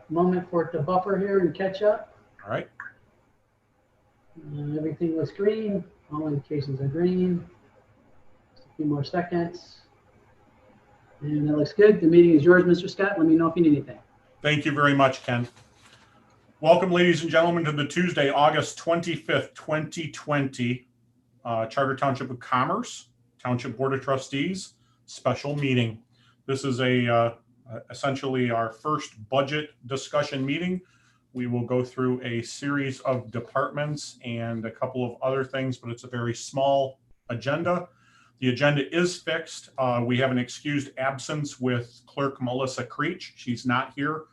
moment for it to buffer here and catch up. All right. Everything was green. All indications are green. Just a few more seconds. And that looks good. The meeting is yours, Mr. Scott. Let me know if you need anything. Thank you very much, Ken. Welcome, ladies and gentlemen, to the Tuesday, August 25th, 2020, Charter Township of Commerce, Township Board of Trustees special meeting. This is essentially our first budget discussion meeting. We will go through a series of departments and a couple of other things, but it's a very small agenda. The agenda is fixed. We have an excused absence with Clerk Melissa Creech. She's not here.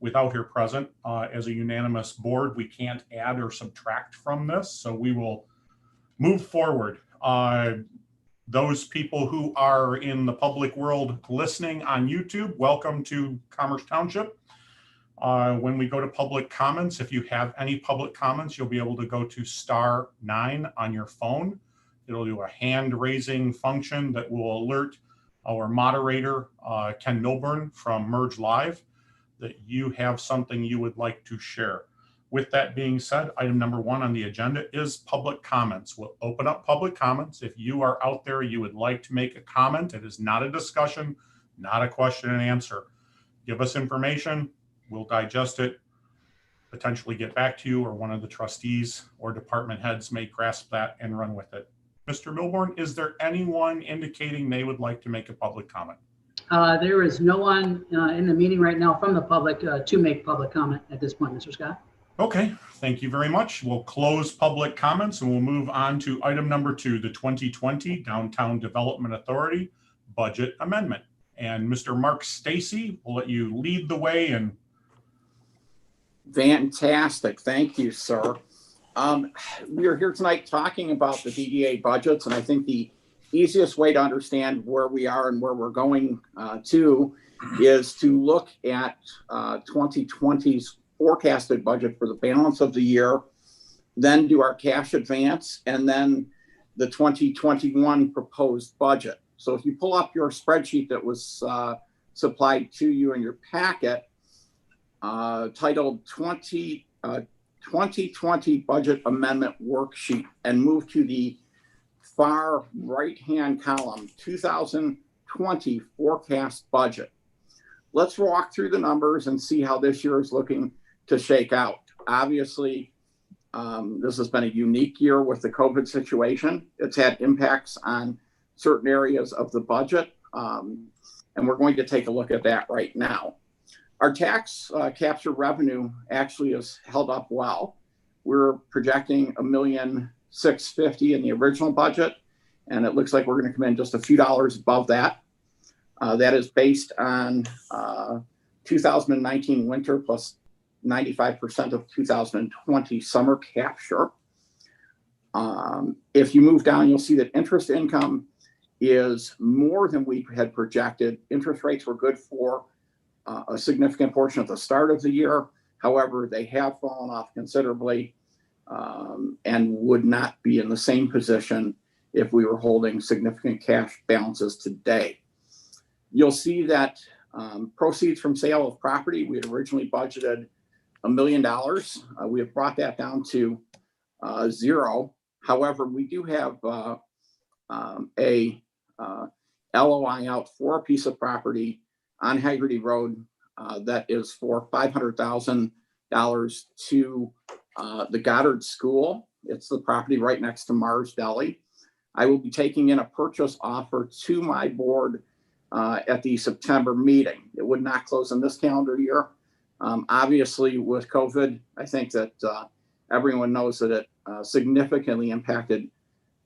Without her present, as a unanimous board, we can't add or subtract from this, so we will move forward. Those people who are in the public world listening on YouTube, welcome to Commerce Township. When we go to public comments, if you have any public comments, you'll be able to go to *9 on your phone. It'll do a hand raising function that will alert our moderator, Ken Milburn from Merge Live, that you have something you would like to share. With that being said, item number 1 on the agenda is public comments. We'll open up public comments. If you are out there, you would like to make a comment, it is not a discussion, not a question and answer. Give us information, we'll digest it, potentially get back to you, or one of the trustees or department heads may grasp that and run with it. Mr. Milburn, is there anyone indicating they would like to make a public comment? There is no one in the meeting right now from the public to make public comment at this point, Mr. Scott. Okay, thank you very much. We'll close public comments and we'll move on to item number 2, the 2020 Downtown Development Authority Budget Amendment. And Mr. Mark Stacy, will let you lead the way. And fantastic, thank you, sir. We are here tonight talking about the DDA budgets, and I think the easiest way to understand where we are and where we're going to is to look at 2020's forecasted budget for the balance of the year, then do our cash advance, and then the 2021 proposed budget. So if you pull up your spreadsheet that was supplied to you in your packet, titled 2020 Budget Amendment Worksheet, and move to the far right-hand column, 2020 forecast budget. Let's walk through the numbers and see how this year is looking to shake out. Obviously, this has been a unique year with the COVID situation. It's had impacts on certain areas of the budget, and we're going to take a look at that right now. Our tax capture revenue actually has held up well. We're projecting $1,650,000 in the original budget, and it looks like we're going to come in just a few dollars above that. That is based on 2019 winter plus 95% of 2020 summer capture. If you move down, you'll see that interest income is more than we had projected. Interest rates were good for a significant portion of the start of the year. However, they have fallen off considerably and would not be in the same position if we were holding significant cash balances today. You'll see that proceeds from sale of property, we had originally budgeted $1 million. We have brought that down to 0. However, we do have a LOI out for a piece of property on Haggerty Road that is for $500,000 to the Goddard School. It's the property right next to Mars Deli. I will be taking in a purchase offer to my board at the September meeting. It would not close in this calendar year. Obviously, with COVID, I think that everyone knows that it significantly impacted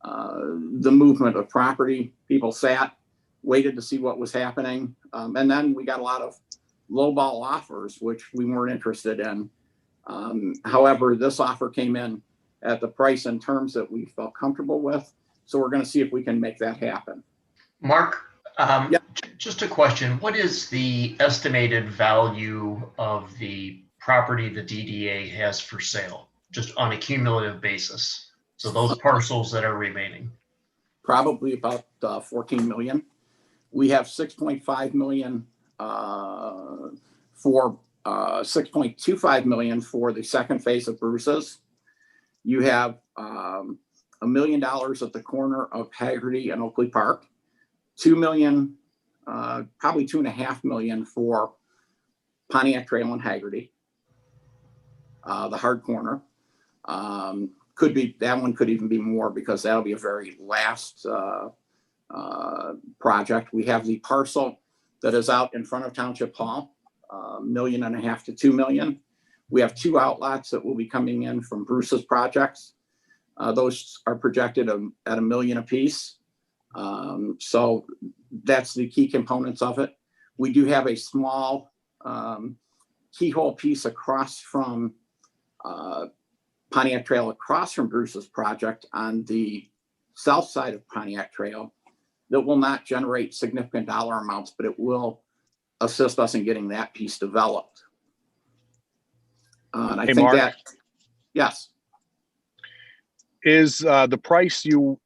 the movement of property. People sat, waited to see what was happening, and then we got a lot of lowball offers, which we weren't interested in. However, this offer came in at the price and terms that we felt comfortable with, so we're going to see if we can make that happen. Mark, just a question. What is the estimated value of the property the DDA has for sale, just on a cumulative basis? So those parcels that are remaining. Probably about 14 million. We have 6.5 million for $6.25 million for the second phase of Bruce's. You have $1 million at the corner of Haggerty and Oakley Park, $2 million, probably $2.5 million for Pontiac Trail and Haggerty, the hard corner. Could be, that one could even be more because that'll be a very last project. We have the parcel that is out in front of Township Hall, $1.5 million to $2 million. We have 2 outlots that will be coming in from Bruce's projects. Those are projected at $1 million apiece. So that's the key components of it. We do have a small keyhole piece across from Pontiac Trail, across from Bruce's project on the south side of Pontiac Trail, that will not generate significant dollar amounts, but it will assist us in getting that piece developed. And I think Mark, that, yes. Is the price you're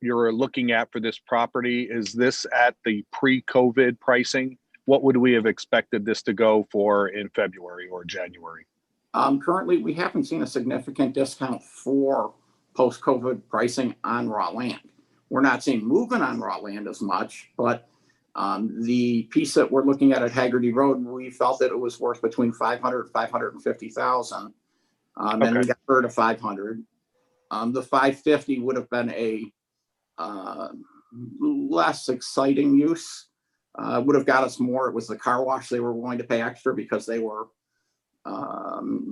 looking at for this property, is this at the pre-COVID pricing? What would we have expected this to go for in February or January? Currently, we haven't seen a significant discount for post-COVID pricing on raw land. We're not seeing movement on raw land as much, but the piece that we're looking at Haggerty Road, we felt that it was worth between 500 and 550,000. And we got her to 500. The 550 would have been a less exciting use. Would have got us more. It was the car wash they were willing to pay extra because they were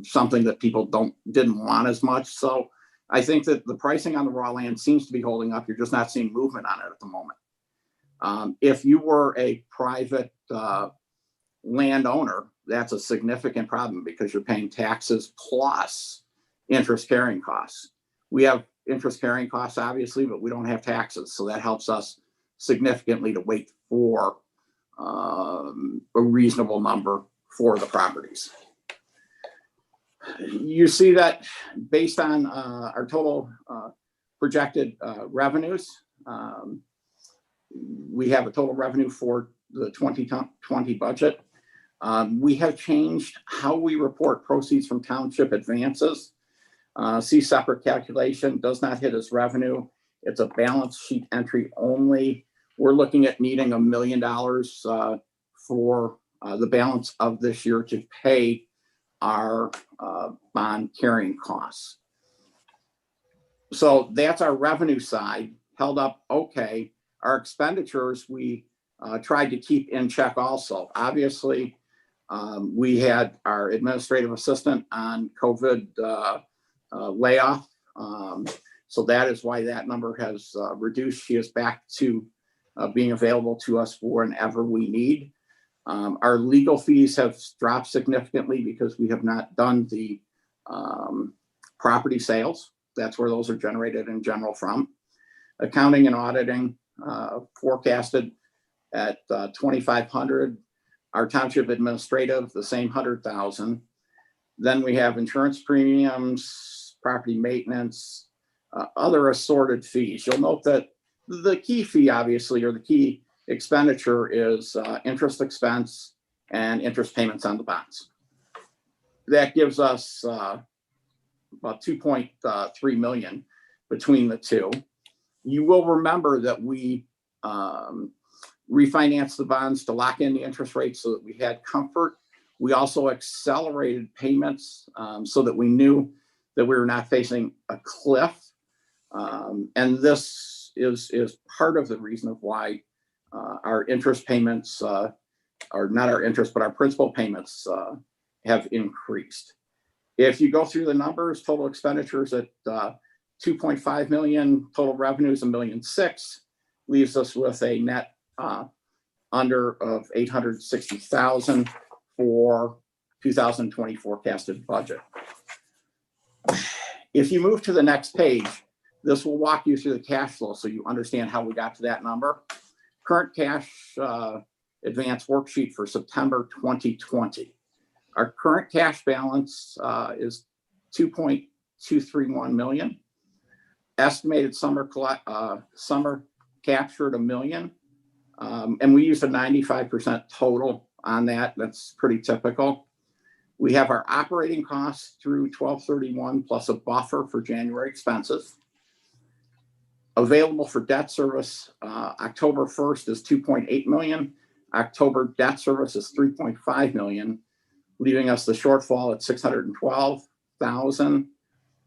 something that people didn't want as much. So I think that the pricing on the raw land seems to be holding up. You're just not seeing movement on it at the moment. If you were a private landowner, that's a significant problem because you're paying taxes plus interest carrying costs. We have interest carrying costs, obviously, but we don't have taxes. So that helps us significantly to wait for a reasonable number for the properties. You see that based on our total projected revenues, we have a total revenue for the 2020 budget. We have changed how we report proceeds from township advances. See separate calculation, does not hit as revenue. It's a balance sheet entry only. We're looking at needing $1 million for the balance of this year to pay our bond carrying costs. So that's our revenue side, held up okay. Our expenditures, we tried to keep in check also. Obviously, we had our administrative assistant on COVID layoff. So that is why that number has reduced. She is back to being available to us whenever we need. Our legal fees have dropped significantly because we have not done the property sales. That's where those are generated in general from. Accounting and auditing forecasted at 2,500. Our township administrative, the same 100,000. Then we have insurance premiums, property maintenance, other assorted fees. You'll note that the key fee, obviously, or the key expenditure is interest expense and interest payments on the bonds. That gives us about 2.3 million between the two. You will remember that we refinanced the bonds to lock in the interest rates so that we had comfort. We also accelerated payments so that we knew that we were not facing a cliff. And this is part of the reason of why our interest payments, or not our interest, but our principal payments have increased. If you go through the numbers, total expenditures at 2.5 million, total revenues $1.6 million, leaves us with a net under of 860,000 for 2020 forecasted budget. If you move to the next page, this will walk you through the cash flow so you understand how we got to that number. Current cash advance worksheet for September 2020. Our current cash balance is 2.231 million. Estimated summer captured $1 million. And we used a 95% total on that. That's pretty typical. We have our operating costs through 12/31 plus a buffer for January expenses. Available for debt service, October 1st is 2.8 million. October debt service is 3.5 million, leaving us the shortfall at 612,000.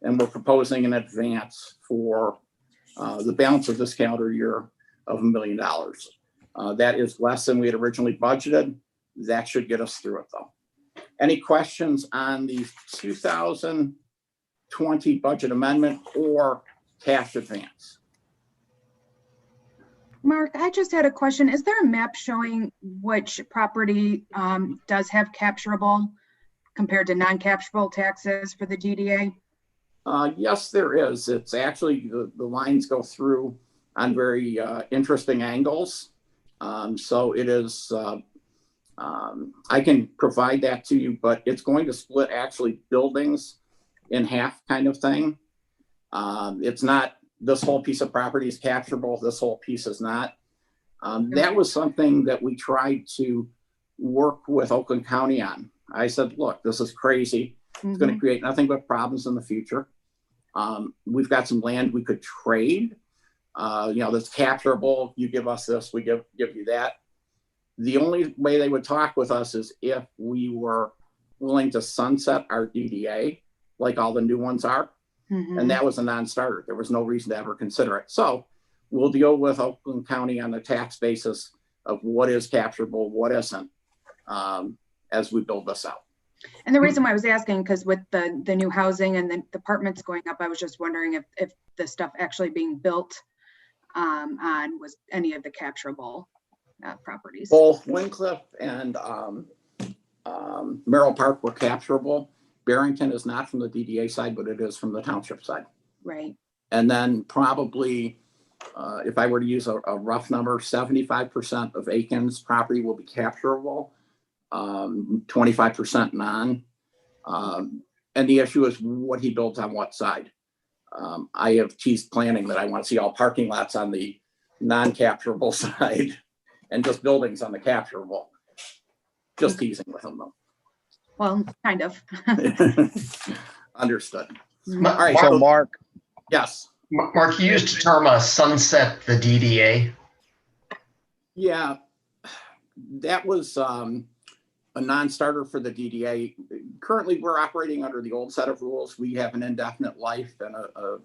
And we're proposing an advance for the balance of this calendar year of $1 million. That is less than we had originally budgeted. That should get us through it though. Any questions on the 2020 budget amendment or cash advance? Mark, I just had a question. Is there a map showing which property does have capturable compared to non-capturable taxes for the DDA? Yes, there is. It's actually, the lines go through on very interesting angles. So it is, I can provide that to you, but it's going to split actually buildings in half kind of thing. It's not, this whole piece of property is capturable, this whole piece is not. That was something that we tried to work with Oakland County on. I said, look, this is crazy. It's going to create nothing but problems in the future. We've got some land we could trade, that's capturable. You give us this, we give you that. The only way they would talk with us is if we were willing to sunset our DDA, like all the new ones are. And that was a non-starter. There was no reason to ever consider it. So we'll deal with Oakland County on the tax basis of what is capturable, what isn't, as we build this out. And the reason why I was asking, because with the new housing and the apartments going up, I was just wondering if the stuff actually being built on was any of the capturable properties. Both Wincliffe and Merrill Park were capturable. Barrington is not from the DDA side, but it is from the township side. Right. And then probably, if I were to use a rough number, 75% of Aiken's property will be capturable, 25% non. And the issue is what he builds on what side. I have teased planning that I want to see all parking lots on the non-capturable side and just buildings on the capturable. Just teasing with him though. Well, kind of. Understood. All right. So Mark, Yes. Mark, you used the term sunset the DDA. Yeah, that was a non-starter for the DDA. Currently, we're operating under the old set of rules. We have an indefinite life and a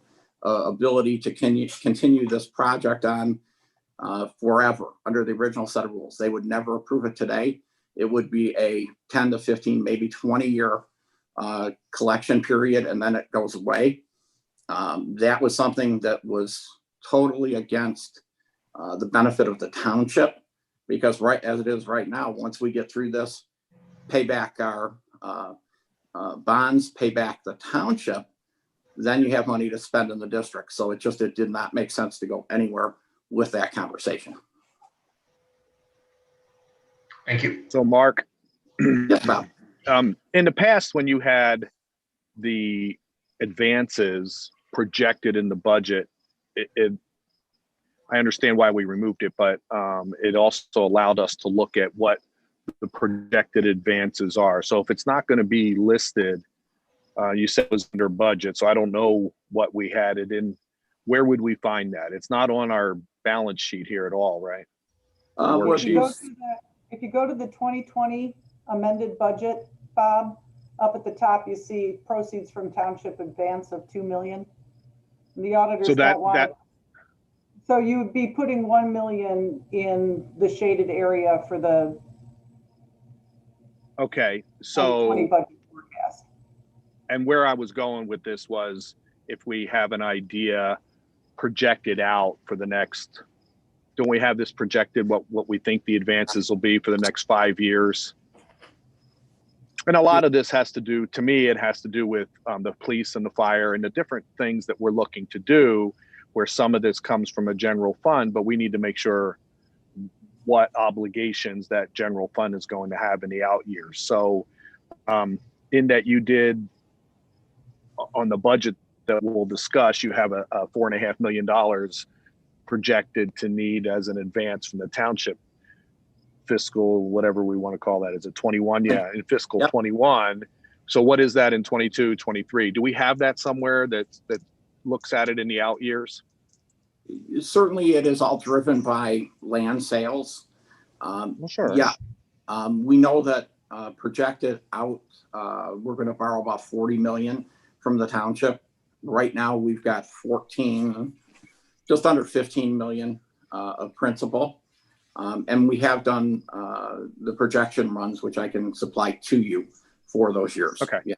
ability to continue this project on forever under the original set of rules. They would never approve it today. It would be a 10 to 15, maybe 20-year collection period, and then it goes away. That was something that was totally against the benefit of the township, because right as it is right now, once we get through this, pay back our bonds, pay back the township, then you have money to spend in the district. So it did not make sense to go anywhere with that conversation. Thank you. so Mark, Yes, Bob. in the past, when you had the advances projected in the budget, I understand why we removed it, but it also allowed us to look at what the projected advances are. So if it's not going to be listed, you said it was under budget, so I don't know what we had it in. Where would we find that? It's not on our balance sheet here at all, right? If you go to the 2020 amended budget, Bob, up at the top, you see proceeds from township advance of 2 million. And the auditors So don't want. So you would be putting 1 million in the shaded area for the Okay, 2020 so, budget forecast. and where I was going with this was if we have an idea projected out for the next, don't we have this projected what we think the advances will be for the next 5 years? And a lot of this has to do, to me, it has to do with the police and the fire and the different things that we're looking to do, where some of this comes from a general fund, but we need to make sure what obligations that general fund is going to have in the out years. So in that you did on the budget that we'll discuss, you have a $4.5 million projected to need as an advance from the township fiscal, whatever we want to call that. Is it 21? Yeah, in fiscal 21. So what is that in 22, 23? Do we have that somewhere that looks at it in the out years? Certainly, it is all driven by land sales. Well, sure. Yeah, we know that projected out, we're going to borrow about 40 million from the township. Right now, we've got 14, just under 15 million of principal. And we have done the projection runs, which I can supply to you for those years. Okay. Yeah.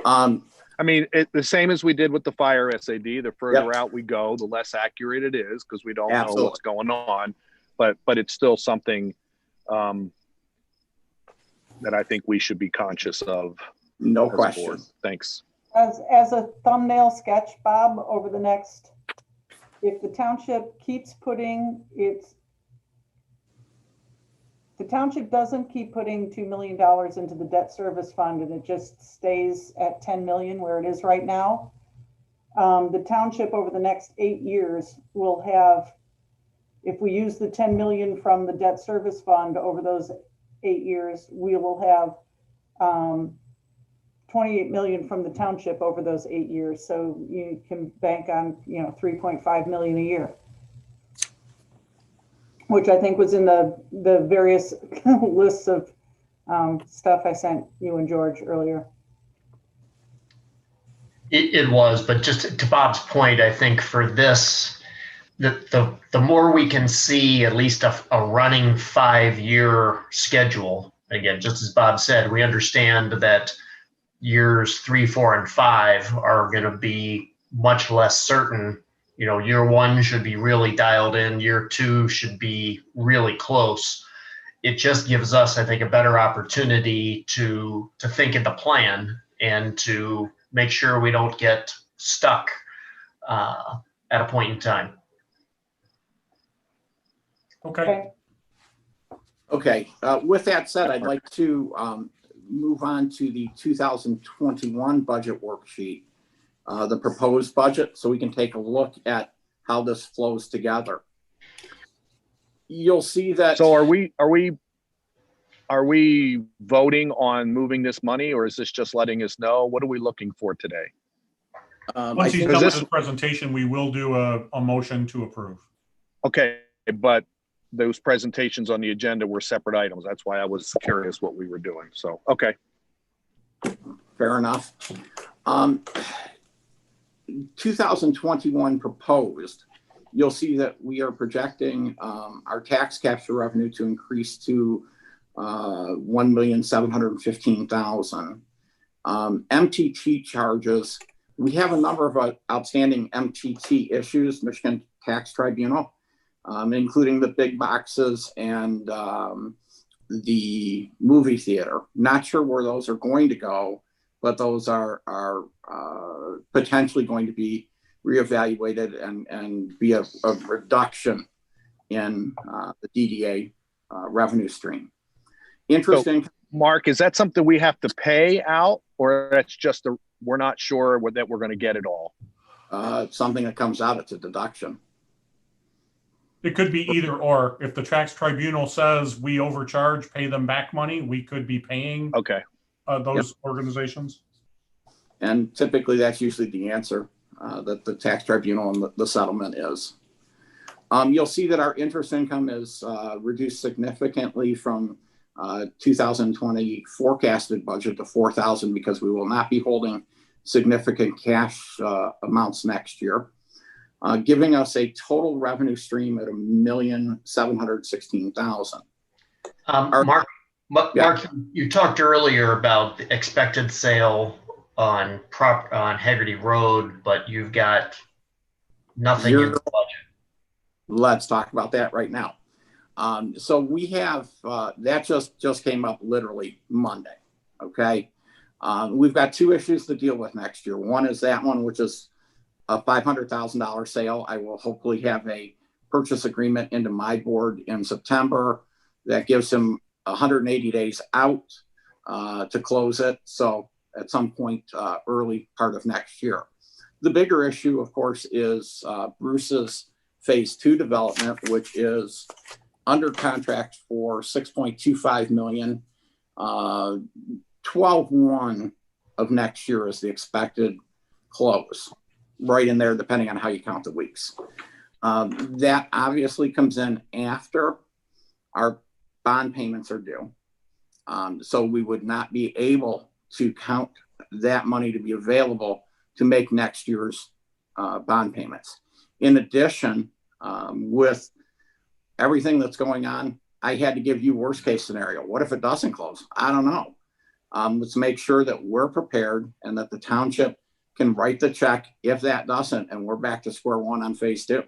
I mean, the same as we did with the fire SAD, the further Yep. out we go, the less accurate it is because we don't know Absolutely. what's going on. But it's still something that I think we should be conscious of. No as a question. board. Thanks. As a thumbnail sketch, Bob, over the next, if the township keeps putting the township doesn't keep putting $2 million into the debt service fund and it just stays at 10 million where it is right now, the township over the next 8 years will have, if we use the 10 million from the debt service fund over those 8 years, we will have 28 million from the township over those 8 years. So you can bank on, 3.5 million a year, which I think was in the various lists of stuff I sent you and George earlier. It was, but just to Bob's point, I think for this, the more we can see at least a running 5-year schedule, again, just as Bob said, we understand that years 3, 4, and 5 are going to be much less certain. Year 1 should be really dialed in. Year 2 should be really close. It just gives us, I think, a better opportunity to think of the plan and to make sure we don't get stuck at a point in time. Okay. Okay. With that said, I'd like to move on to the 2021 budget worksheet, the proposed budget, so we can take a look at how this flows together. You'll see that. So are we voting on moving this money, or is this just letting us know? What are we looking for today? Once he's done with his presentation, we will do a motion to approve. Okay, but those presentations on the agenda were separate items. That's why I was curious what we were doing. So, okay. Fair enough. 2021 proposed, you'll see that we are projecting our tax capture revenue to increase to 1,715,000. MTT charges, we have a number of outstanding MTT issues, Michigan Tax Tribunal, including the big boxes and the movie theater. Not sure where those are going to go, but those are potentially going to be reevaluated and be a reduction in the DDA revenue stream. Interesting. So, Mark, is that something we have to pay out, or that's just we're not sure that we're going to get it all? Something that comes out, it's a deduction. It could be either or. If the tax tribunal says we overcharge, pay them back money, we could be paying those organizations. And typically that's usually the answer that the tax tribunal and the settlement is. You'll see that our interest income is reduced significantly from 2020 forecasted budget to 4,000 because we will not be holding significant cash amounts next year, giving us a total revenue stream at 1,716,000. Mark, you talked earlier about the expected sale on Haggerty Road, but you've got nothing in the budget. Let's talk about that right now. So we have that just came up literally Monday. Okay, we've got 2 issues to deal with next year. One is that one, which is a $500,000 sale. I will hopefully have a purchase agreement into my board in September that gives him 180 days out to close it. So at some point early part of next year. The bigger issue, of course, is Bruce's phase 2 development, which is under contract for $6.25 million. 12/1 of next year is the expected close, right in there, depending on how you count the weeks. That obviously comes in after our bond payments are due. So we would not be able to count that money to be available to make next year's bond payments. In addition, with everything that's going on, I had to give you worst case scenario. What if it doesn't close? I don't know. Let's make sure that we're prepared and that the township can write the check if that doesn't, and we're back to square one on phase 2.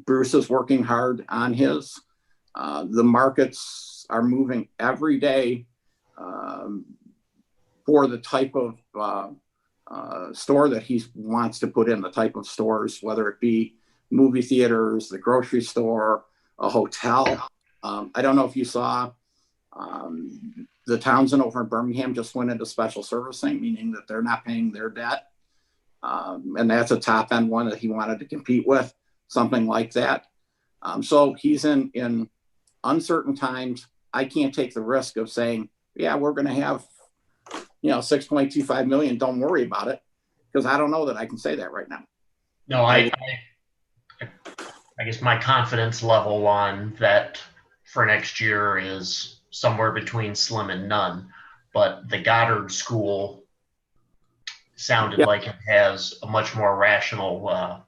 Bruce is working hard on his. The markets are moving every day for the type of store that he wants to put in, the type of stores, whether it be movie theaters, the grocery store, a hotel. I don't know if you saw the Townsend over in Birmingham just went into special servicing, meaning that they're not paying their debt. And that's a top end one that he wanted to compete with, something like that. So he's in uncertain times. I can't take the risk of saying, yeah, we're going to have, 6.25 million. Don't worry about it. Because I don't know that I can say that right now. No, I guess my confidence level on that for next year is somewhere between slim and none. But the Goddard School sounded Yep. like it has a much more rational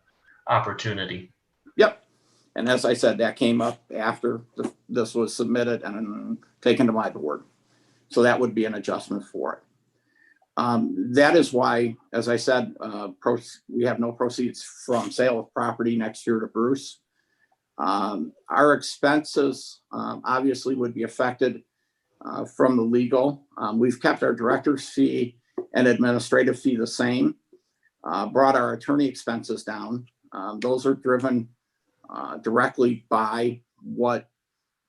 opportunity. Yep. And as I said, that came up after this was submitted and taken to my board. So that would be an adjustment for it. That is why, as I said, we have no proceeds from sale of property next year to Bruce. Our expenses obviously would be affected from the legal. We've kept our director's fee and administrative fee the same, brought our attorney expenses down. Those are driven directly by what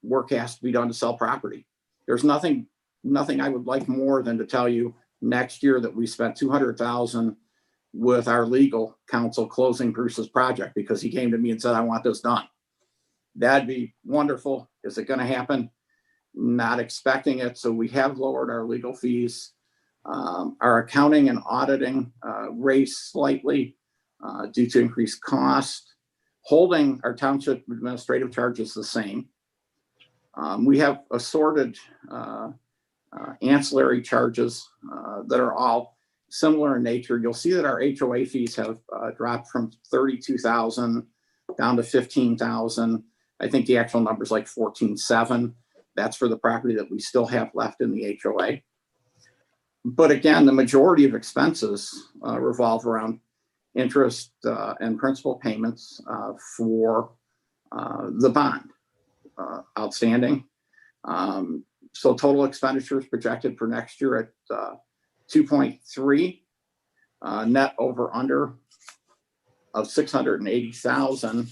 work has to be done to sell property. There's nothing I would like more than to tell you next year that we spent $200,000 with our legal counsel closing Bruce's project because he came to me and said, I want this done. That'd be wonderful. Is it going to happen? Not expecting it. So we have lowered our legal fees. Our accounting and auditing raised slightly due to increased cost. Holding our township administrative charges the same. We have assorted ancillary charges that are all similar in nature. You'll see that our HOA fees have dropped from 32,000 down to 15,000. I think the actual number is like 14,700. That's for the property that we still have left in the HOA. But again, the majority of expenses revolve around interest and principal payments for the bond outstanding. So total expenditures projected for next year at 2.3, net over under of 680,000.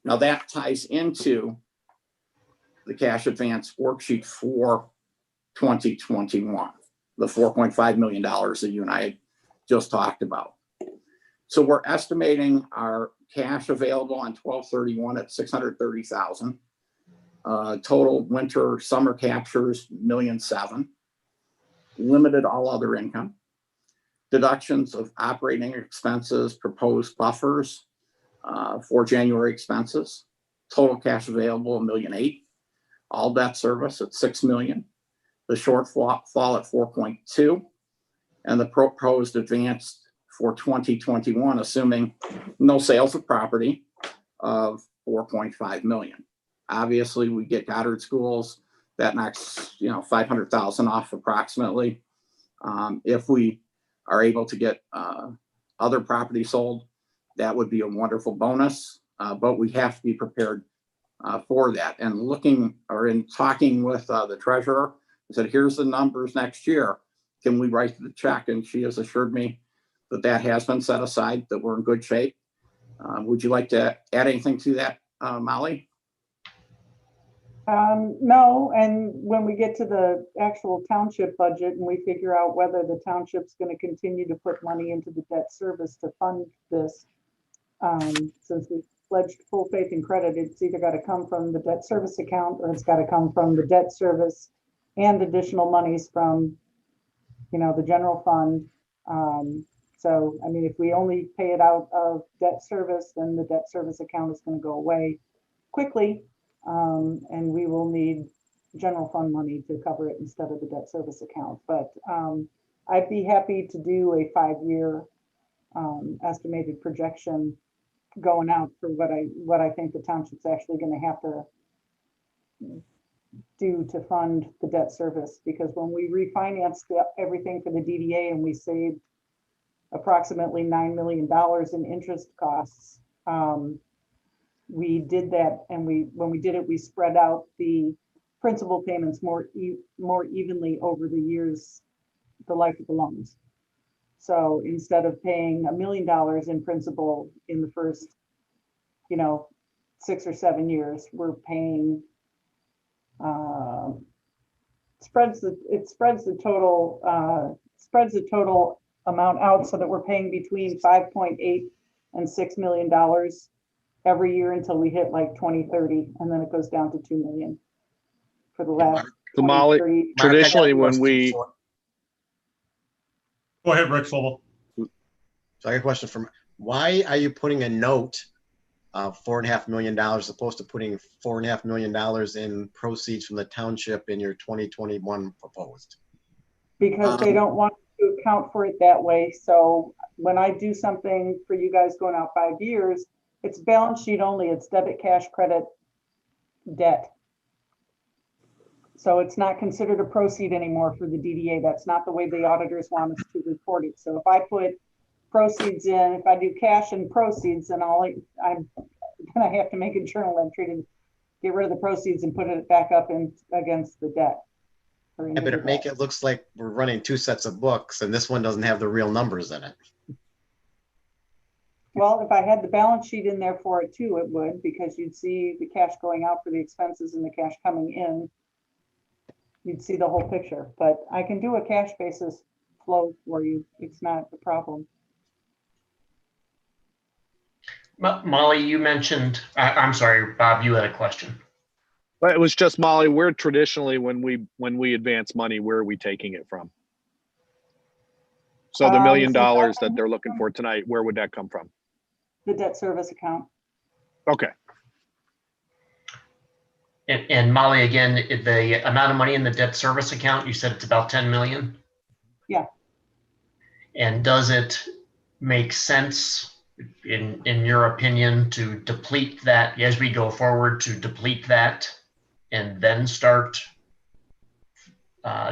Now that ties into the cash advance worksheet for 2021, the $4.5 million that you and I just talked about. So we're estimating our cash available on 12/31 at 630,000. Total winter summer captures 1,700,000. Limited all other income. Deductions of operating expenses, proposed buffers for January expenses. Total cash available 1,800,000. All debt service at 6 million. The shortfall at 4.2, and the proposed advance for 2021, assuming no sales of property, of 4.5 million. Obviously, we get Goddard Schools, that knocks 500,000 off approximately. If we are able to get other property sold, that would be a wonderful bonus. But we have to be prepared for that. And in talking with the treasurer, I said, here's the numbers next year. Can we write the check? And she has assured me that has been set aside, that we're in good shape. Would you like to add anything to that, Molly? No, and when we get to the actual township budget and we figure out whether the township's going to continue to put money into the debt service to fund this, since we've pledged full faith and credit, it's either got to come from the debt service account or it's got to come from the debt service and additional monies from, the general fund. So, I mean, if we only pay it out of debt service, then the debt service account is going to go away quickly. And we will need general fund money to cover it instead of the debt service account. But I'd be happy to do a 5-year estimated projection going out for what I think the township's actually going to have to do to fund the debt service. Because when we refinanced everything for the DDA and we saved approximately $9 million in interest costs, we did that, and when we did it, we spread out the principal payments more evenly over the years, the life of the loans. So instead of paying $1 million in principal in the first, 6 or 7 years, we're paying spreads the total amount out so that we're paying between 5.8 and $6 million every year until we hit like 2030, and then it goes down to 2 million for the last. So Molly, 20, traditionally when we, Go ahead, Rick Sobel. So I got a question from, why are you putting a note of $4.5 million as opposed to putting $4.5 million in proceeds from the township in your 2021 proposed? because they don't want to account for it that way. So when I do something for you guys going out 5 years, it's balance sheet only. It's debit, cash, credit, debt. So it's not considered a proceed anymore for the DDA. That's not the way the auditors want us to report it. So if I put proceeds in, if I do cash and proceeds, then I have to make a journal entry to get rid of the proceeds and put it back up against the debt. Yeah, but it looks like we're running 2 sets of books and this one doesn't have the real numbers in it. Well, if I had the balance sheet in there for it too, it would, because you'd see the cash going out for the expenses and the cash coming in. You'd see the whole picture, but I can do a cash basis flow for you. It's not a problem. Molly, you mentioned, I'm sorry, Bob, you had a question. but it was just Molly, we're traditionally, when we advance money, where are we taking it from? So the $1 million that they're looking for tonight, where would that come from? The debt service account. Okay. And Molly, again, the amount of money in the debt service account, you said it's about 10 million? Yeah. And does it make sense, in your opinion, to deplete that as we go forward, to deplete that and then start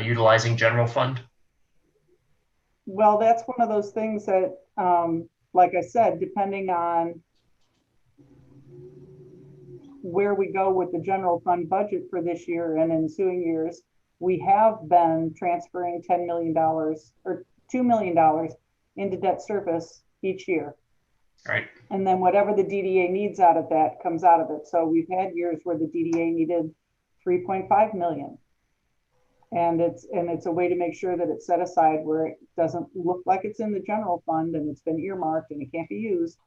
utilizing general fund? Well, that's one of those things that, like I said, depending on where we go with the general fund budget for this year and ensuing years, we have been transferring $10 million or $2 million into debt service each year. Right. And then whatever the DDA needs out of that comes out of it. So we've had years where the DDA needed 3.5 million. And it's a way to make sure that it's set aside where it doesn't look like it's in the general fund and it's been earmarked and it can't be used.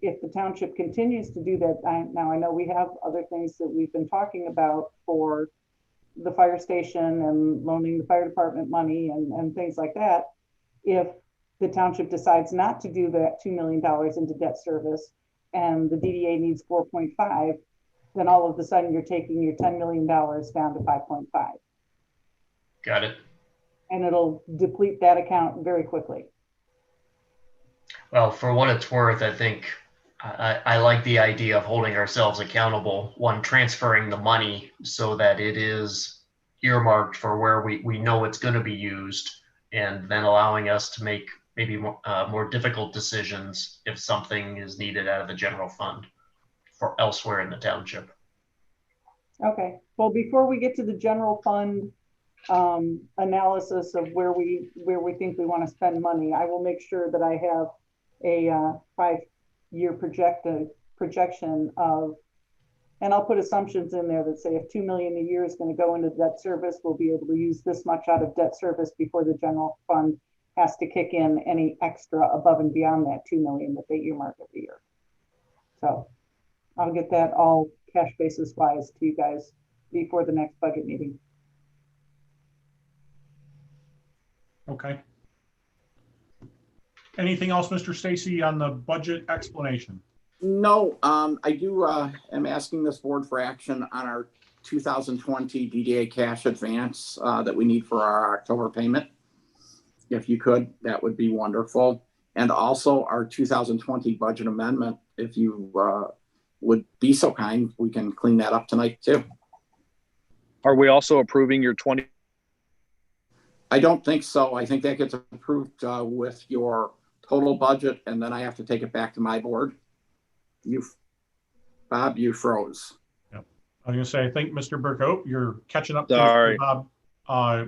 If the township continues to do that, now I know we have other things that we've been talking about for the fire station and loaning the fire department money and things like that. If the township decides not to do that $2 million into debt service and the DDA needs 4.5, then all of a sudden you're taking your $10 million down to 5.5. Got it. And it'll deplete that account very quickly. Well, for what it's worth, I think I like the idea of holding ourselves accountable, one, transferring the money so that it is earmarked for where we know it's going to be used, and then allowing us to make maybe more difficult decisions if something is needed out of the general fund for elsewhere in the township. Okay, well, before we get to the general fund analysis of where we think we want to spend money, I will make sure that I have a 5-year projection of, and I'll put assumptions in there that say if 2 million a year is going to go into debt service, we'll be able to use this much out of debt service before the general fund has to kick in any extra above and beyond that 2 million that they earmark every year. So I'll get that all cash basis wise to you guys before the next budget meeting. Okay. Anything else, Mr. Stacy, on the budget explanation? No, I do, am asking this board for action on our 2020 DDA cash advance, that we need for our October payment. If you could, that would be wonderful. And also our 2020 budget amendment, if you, would be so kind, we can clean that up tonight too. Are we also approving your 20? I don't think so. I think that gets approved, with your total budget, and then I have to take it back to my board. Bob, you froze. Yep. I was gonna say, I think Mr. Burkow, you're catching up. To Sorry. Bob.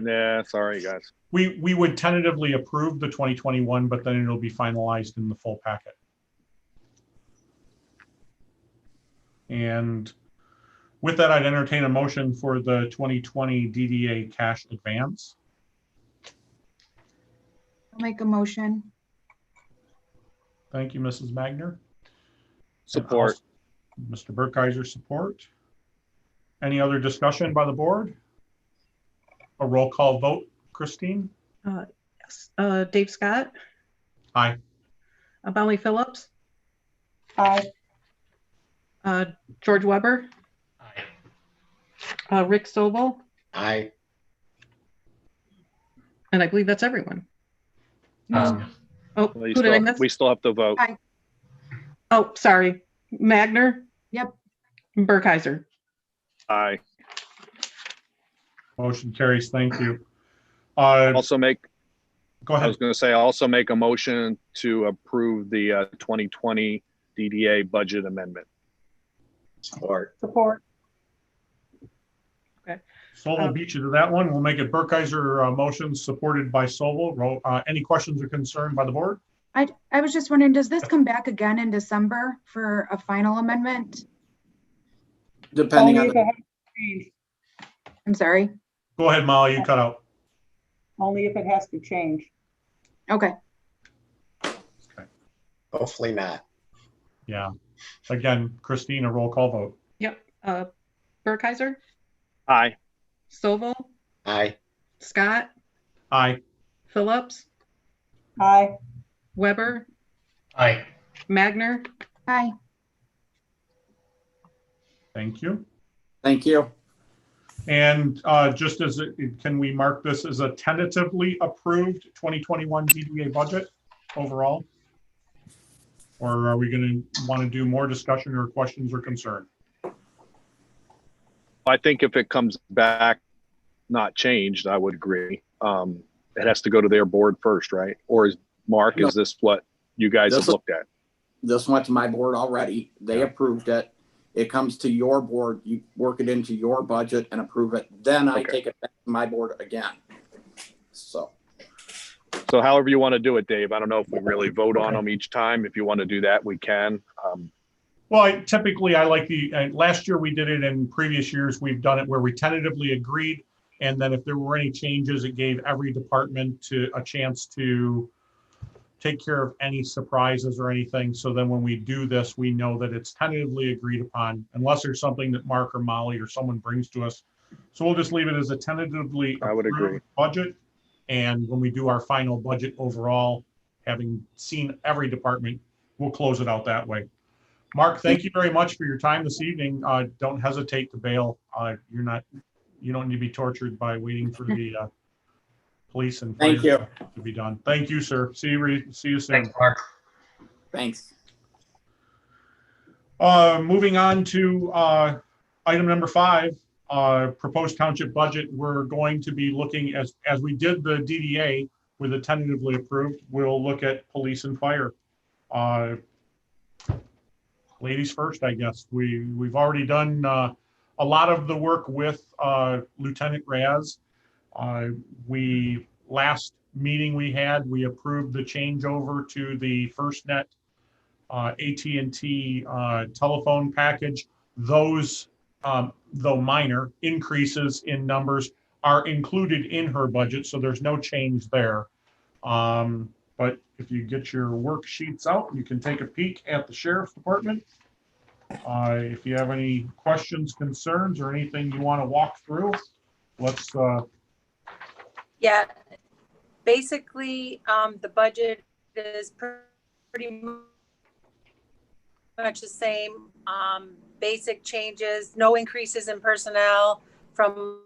Yeah, sorry, guys. We would tentatively approve the 2021, but then it'll be finalized in the full packet. And with that, I'd entertain a motion for the 2020 DDA cash advance. I'll make a motion. Thank you, Mrs. Magner. Support. Mr. Burkeiser, support. Any other discussion by the board? A roll call vote, Christine? Yes. Dave Scott, Aye. Molly Phillips, Aye. George Weber, Aye. Rick Sobel, Aye. and I believe that's everyone. Oh, who We did I still, miss? we still have to vote. Aye. Oh, sorry. Magner, Yep. Burkeiser. Aye. Motion carries. Thank you. Also make, Go I ahead. was going to say, also make a motion to approve the 2020 DDA budget amendment. Support. Support. Sobel beat you to that one. We'll make it Burkeiser motion supported by Sobel. Any questions or concern by the board? I was just wondering, does this come back again in December for a final amendment? Depending Only on if it the, has to change. I'm sorry. Go ahead, Molly, you cut out. Only if it has to change. Okay. Hopefully not. Yeah. Again, Christine, a roll call vote. Yep. Burkeiser, Aye. Sobel, Aye. Scott, Aye. Phillips, Aye. Weber, Aye. Magner. Aye. Thank you. thank you. And just as can we mark this as a tentatively approved 2021 DDA budget overall? Or are we going to want to do more discussion or questions or concern? I think if it comes back not changed, I would agree. It has to go to their board first, right? Or is Mark, No. is this what you guys have looked at? This went to my board already. They approved it. It comes to your board. You work it into your budget and approve it. Then I Okay. take it back to my board again. So, So however you want to do it, Dave. I don't know if we really vote on Okay. them each time. If you want to do that, we can. Well, typically I like last year we did it, in previous years we've done it where we tentatively agreed. And then if there were any changes, it gave every department a chance to take care of any surprises or anything. So then when we do this, we know that it's tentatively agreed upon, unless there's something that Mark or Molly or someone brings to us. So we'll just leave it as a tentatively I would agree. approved budget. And when we do our final budget overall, having seen every department, we'll close it out that way. Mark, thank you very much for your time this evening. Don't hesitate to bail. You don't need to be tortured by waiting for the police and fire Thank you. to be done. Thank you, sir. See you soon. Thanks, Mark. thanks. Moving on to item number 5, proposed township budget. We're going to be looking as we did the DDA with the tentatively approved. We'll look at police and fire. Ladies first, I guess. We've already done a lot of the work with Lieutenant Raz. Last meeting we had, we approved the changeover to the FirstNet AT&T telephone package. Those, though minor increases in numbers, are included in her budget, so there's no change there. But if you get your worksheets out, you can take a peek at the Sheriff's Department. If you have any questions, concerns, or anything you want to walk through, let's. Yeah, basically, the budget is pretty much the same. Basic changes, no increases in personnel from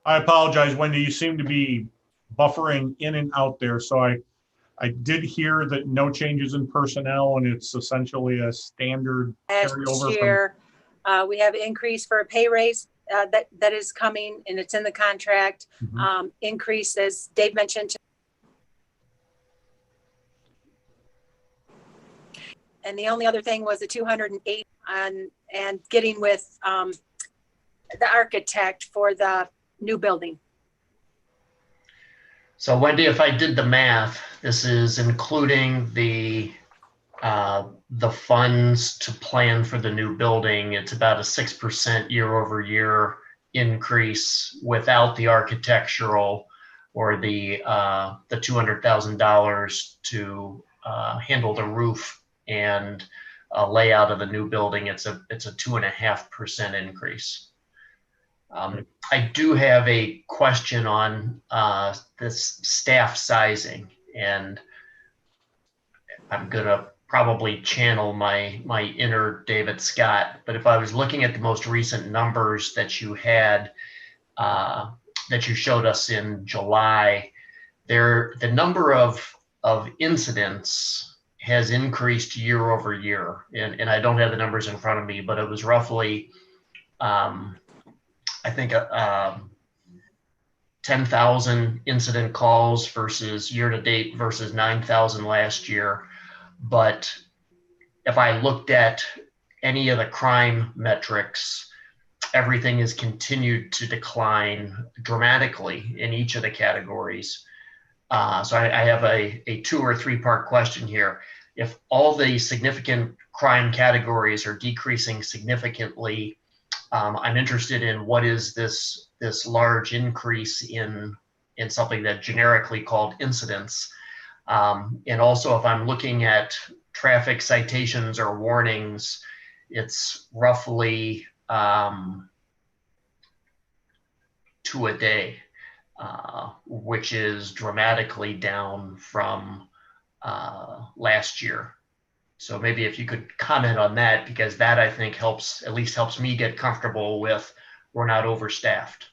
I apologize, Wendy, you seem to be buffering in and out there. So I did hear that no changes in personnel and it's essentially a standard last carryover year. We have increase for a pay raise that is coming, and it's in the contract. from. Increase, as Dave mentioned. And the only other thing was the 208 and getting with the architect for the new building. So Wendy, if I did the math, this is including the funds to plan for the new building. It's about a 6% year-over-year increase without the architectural or the $200,000 to handle the roof and layout of the new building. It's a 2.5% increase. I do have a question on this staff sizing, and I'm gonna probably channel my inner David Scott. But if I was looking at the most recent numbers that you had, that you showed us in July, the number of incidents has increased year over year, and I don't have the numbers in front of me, but it was roughly I think 10,000 incident calls versus year to date versus 9,000 last year. But if I looked at any of the crime metrics, everything has continued to decline dramatically in each of the categories. So I have a 2 or 3 part question here. If all the significant crime categories are decreasing significantly, I'm interested in what is this large increase in something that generically called incidents. And also if I'm looking at traffic citations or warnings, it's roughly 2 a day, which is dramatically down from last year. So maybe if you could comment on that, because that I think at least helps me get comfortable with we're not overstaffed.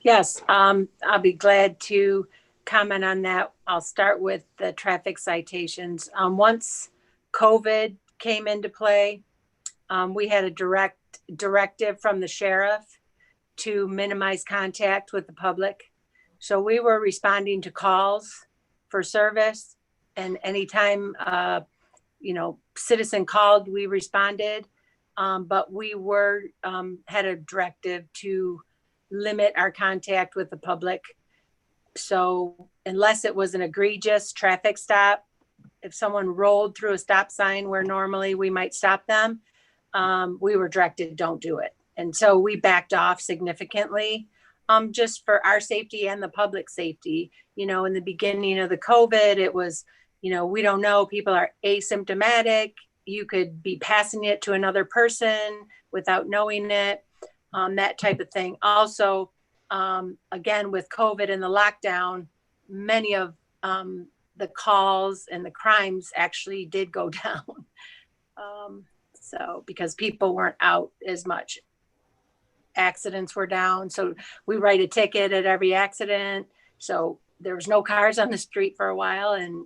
Yes, I'll be glad to comment on that. I'll start with the traffic citations. Once COVID came into play, we had a directive from the sheriff to minimize contact with the public. So we were responding to calls for service, and anytime citizen called, we responded. But we had a directive to limit our contact with the public. So unless it was an egregious traffic stop, if someone rolled through a stop sign where normally we might stop them, we were directed, don't do it. And so we backed off significantly, just for our safety and the public safety. In the beginning of the COVID, it was, we don't know, people are asymptomatic. You could be passing it to another person without knowing it, that type of thing. Also, again, with COVID and the lockdown, many of the calls and the crimes actually did go down. So because people weren't out as much, accidents were down. So we write a ticket at every accident. So there was no cars on the street for a while. And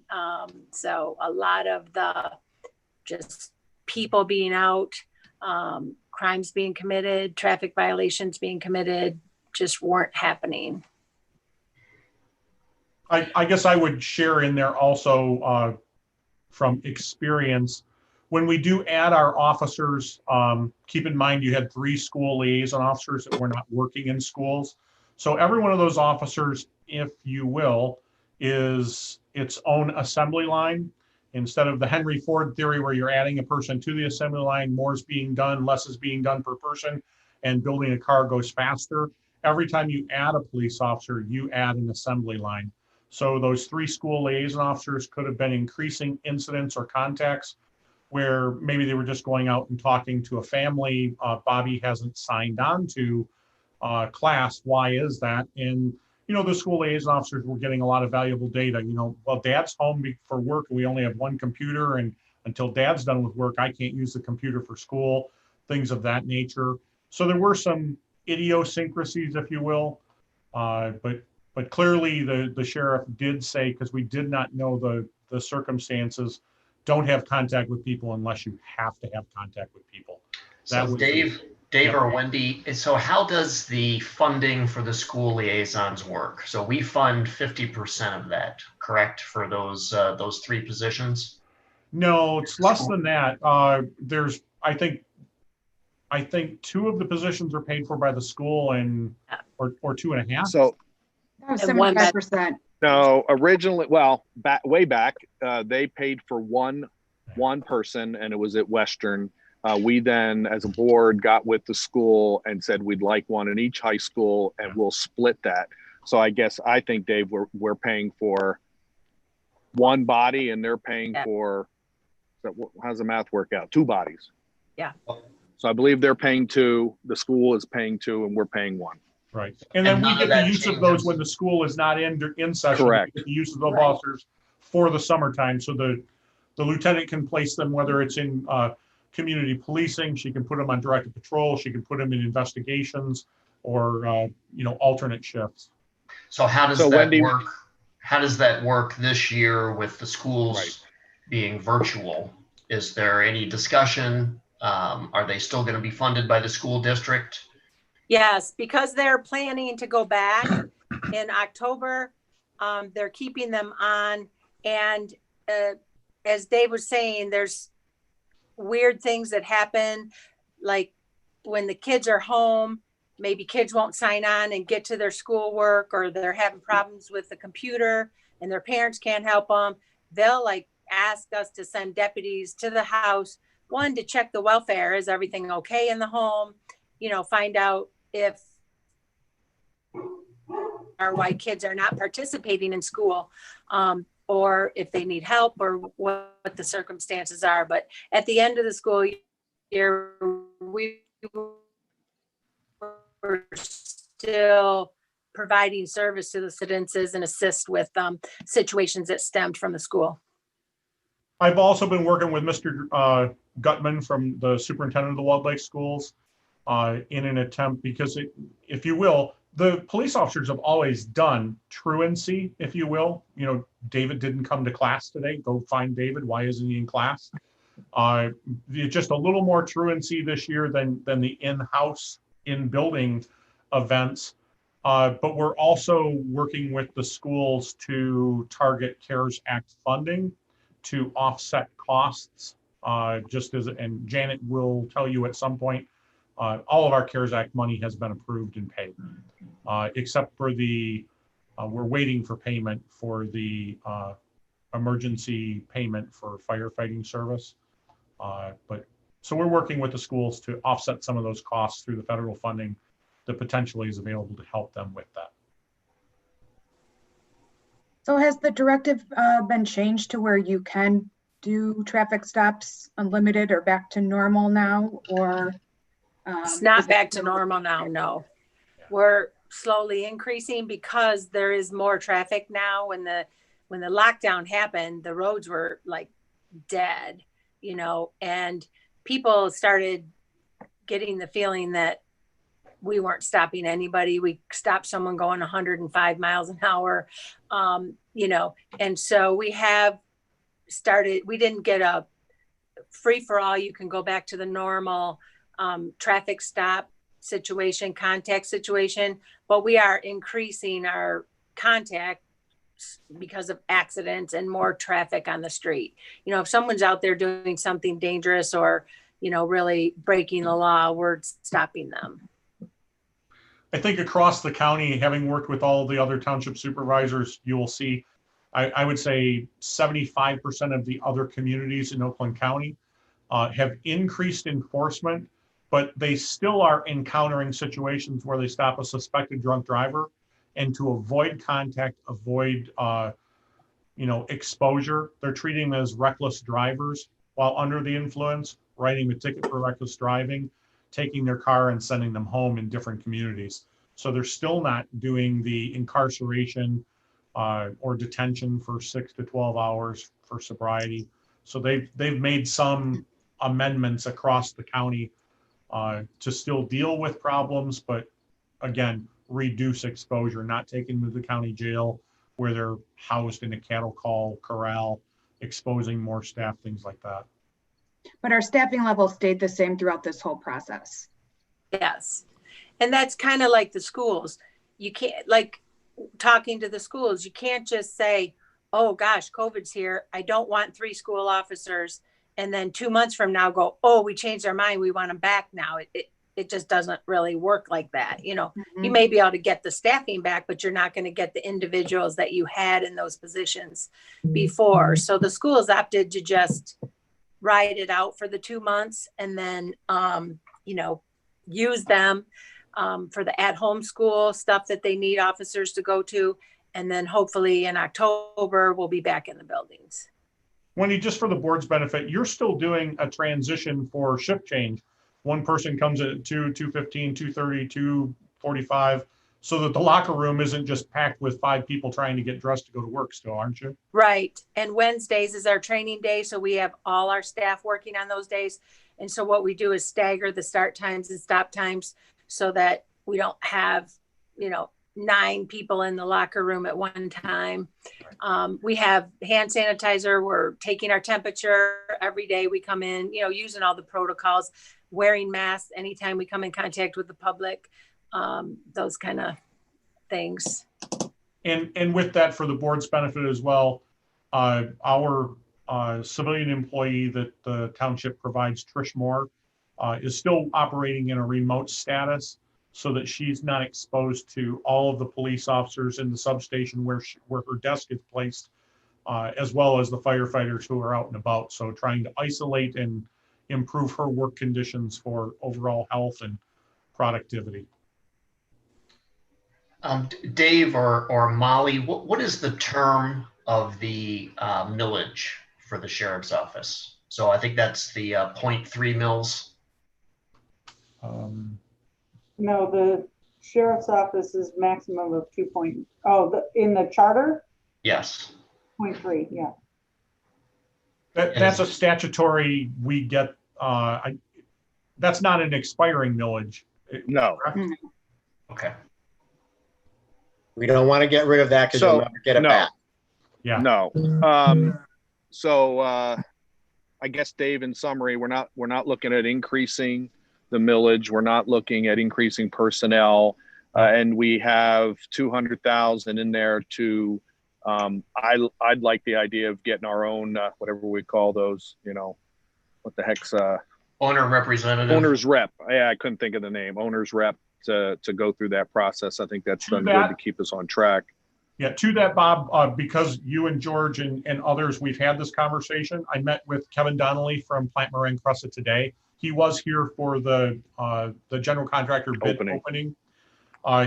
so a lot of the just people being out, crimes being committed, traffic violations being committed just weren't happening. I guess I would share in there also from experience, when we do add our officers, keep in mind you had 3 school liaison officers that were not working in schools. So every one of those officers, if you will, is its own assembly line. Instead of the Henry Ford theory where you're adding a person to the assembly line, more is being done, less is being done per person, and building a car goes faster. Every time you add a police officer, you add an assembly line. So those 3 school liaison officers could have been increasing incidents or contacts where maybe they were just going out and talking to a family. Bobby hasn't signed on to class. Why is that? And, you know, the school liaison officers were getting a lot of valuable data. You know, well, dad's home for work and we only have one computer, and until dad's done with work, I can't use the computer for school, things of that nature. So there were some idiosyncrasies, if you will. But clearly the sheriff did say, because we did not know the circumstances, don't have contact with people unless you have to have contact with people. That So was Dave Yep. or Wendy, so how does the funding for the school liaisons work? So we fund 50% of that, correct, for those 3 positions? No, it's less than that. There's, I think 2 of the positions are paid for by the school, and or 2.5. So That was And one 75%. no, originally, well, way back, they paid for one person, and it was at Western. We then, as a board, got with the school and said we'd like one in each high school, and we'll split that. So I think, Dave, we're paying for one body, and they're paying for. How's the math work out? 2 bodies. Yeah. So I believe they're paying 2. The school is paying 2, and we're paying 1. Right. And then And we none get of the that use of changes. those when the school is not in session. Correct. We get the use of those Right. officers for the summertime. So the lieutenant can place them, whether it's in community policing, she can put them on directed patrol, she can put them in investigations, or alternate shifts. So how does So that Wendy- work? How does that work this year with the schools Right. being virtual? Is there any discussion? Are they still going to be funded by the school district? Yes, because they're planning to go back in October. They're keeping them on. And as Dave was saying, there's weird things that happen, like when the kids are home, maybe kids won't sign on and get to their schoolwork, or they're having problems with the computer and their parents can't help them. They'll ask us to send deputies to the house, one, to check the welfare. Is everything okay in the home? Find out if or why kids are not participating in school, or if they need help, or what the circumstances are. But at the end of the school year, we were still providing service to the students and assist with situations that stemmed from the school. I've also been working with Mr. Gutman from the superintendent of the Walled Lake schools in an attempt, because if you will, the police officers have always done truancy, if you will. David didn't come to class today. Go find David. Why isn't he in class? Just a little more truancy this year than the in-house, in-building events. But we're also working with the schools to target CARES Act funding to offset costs. And Janet will tell you at some point, all of our CARES Act money has been approved and paid, except for we're waiting for payment for the emergency payment for firefighting service. So we're working with the schools to offset some of those costs through the federal funding that potentially is available to help them with that. So has the directive been changed to where you can do traffic stops unlimited or back to normal now, or? It's not back to normal now, no. We're slowly increasing because there is more traffic now. When the lockdown happened, the roads were dead, and people started getting the feeling that we weren't stopping anybody. We stopped someone going 105 miles an hour, and so we have started, we didn't get a free for all, you can go back to the normal traffic stop situation, contact situation, but we are increasing our contact because of accidents and more traffic on the street. If someone's out there doing something dangerous or, really breaking the law, we're stopping them. I think across the county, having worked with all the other township supervisors, you will see, I would say 75% of the other communities in Oakland County have increased enforcement, but they still are encountering situations where they stop a suspected drunk driver, and to avoid contact, avoid exposure, they're treating them as reckless drivers, while under the influence, writing a ticket for reckless driving, taking their car and sending them home in different communities. So they're still not doing the incarceration or detention for 6 to 12 hours for sobriety. So they've made some amendments across the county to still deal with problems, but again, reduce exposure, not taking them to the county jail where they're housed in a cattle call corral, exposing more staff, things like that. But our staffing level stayed the same throughout this whole process. Yes. And that's kind of like the schools. You can't, like talking to the schools, you can't just say, oh gosh, COVID's here, I don't want 3 school officers. And then 2 months from now go, oh, we changed our mind, we want them back now. It just doesn't really work like that. You know, you may be able to get the staffing back, but you're not going to get the individuals that you had in those positions before. So the schools opted to just ride it out for the 2 months and then, you know, use them for the at-home school stuff that they need officers to go to. And then hopefully in October, we'll be back in the buildings. Wendy, just for the board's benefit, you're still doing a transition for shift change. One person comes at 2, 2:15, 2:30, 2:45, so that the locker room isn't just packed with 5 people trying to get dressed to go to work still, aren't you? Right. And Wednesdays is our training day. So we have all our staff working on those days. And so what we do is stagger the start times and stop times so that we don't have, you know, 9 people in the locker room at one time. We have hand sanitizer. We're taking our temperature every day we come in, you know, using all the protocols, wearing masks anytime we come in contact with the public, those kind of things. And with that, for the board's benefit as well, our civilian employee that the township provides, Trish Moore, is still operating in a remote status so that she's not exposed to all of the police officers in the substation where her desk is placed, as well as the firefighters who are out and about. So trying to isolate and improve her work conditions for overall health and productivity. Dave or Molly, what is the term of the millage for the sheriff's office? So I think that's the 0.3 mils. No, the sheriff's office is maximum of 2. In the charter? Yes. 0.3, yeah. That's a statutory, we get, that's not an expiring millage. No. Okay. We don't want to get rid of that because So, you'll never get it no. back. Yeah. No. So I guess, Dave, in summary, we're not looking at increasing the millage. We're not looking at increasing personnel, and we have 200,000 in there to. I'd like the idea of getting our own whatever we call those. You know, what the heck's Owner representative. owner's rep. Yeah, I couldn't think of the name. Owner's rep to go through that process. I think that's done good to keep us on track. Yeah, to that, Bob, because you and George and others, we've had this conversation. I met with Kevin Donnelly from Plant Moran Crescent today. He was here for the general contractor bid opening.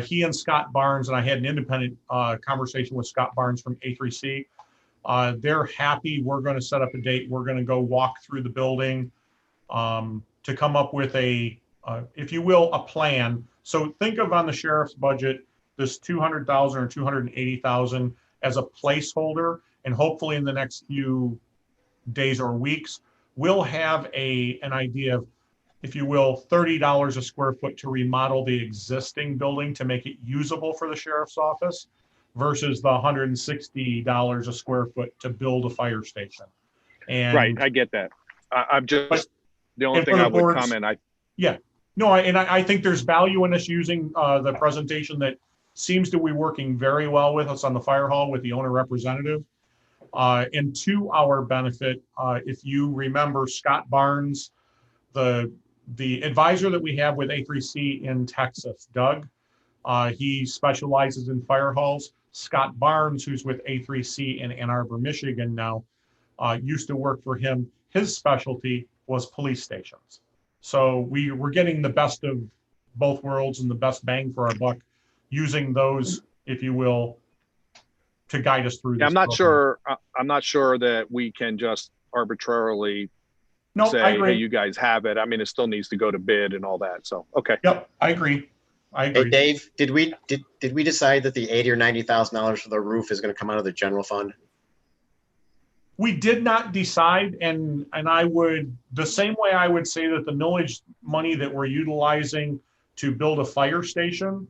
He and Scott Barnes, and I had an independent conversation with Scott Barnes from A3C. They're happy. We're going to set up a date. We're going to go walk through the building to come up with a, if you will, a plan. So think of, on the sheriff's budget, this 200,000 or 280,000 as a placeholder, and hopefully in the next few days or weeks, we'll have an idea of, if you will, $30 a square foot to remodel the existing building to make it usable for the sheriff's office versus the $160 a square foot to build a fire station. And right, I get that. I'm just, the only thing I would comment, I think there's value in us using the presentation that seems to be working very well with us on the fire hall with the owner representative. And to our benefit, if you remember Scott Barnes, the advisor that we have with A3C in Texas, Doug, he specializes in fire halls. Scott Barnes, who's with A3C in Ann Arbor, Michigan now, used to work for him. His specialty was police stations. So we're getting the best of both worlds and the best bang for our buck using those, if you will, to guide us through this. I'm not sure that we can just arbitrarily No, I say, hey, agree. you guys have it. I mean, it still needs to go to bid and all that. So, okay. Yep, I agree. I Hey, agree. Dave, did we decide that the $80,000 or $90,000 for the roof is going to come out of the general fund? We did not decide, and I would, the same way I would say that the millage money that we're utilizing to build a fire station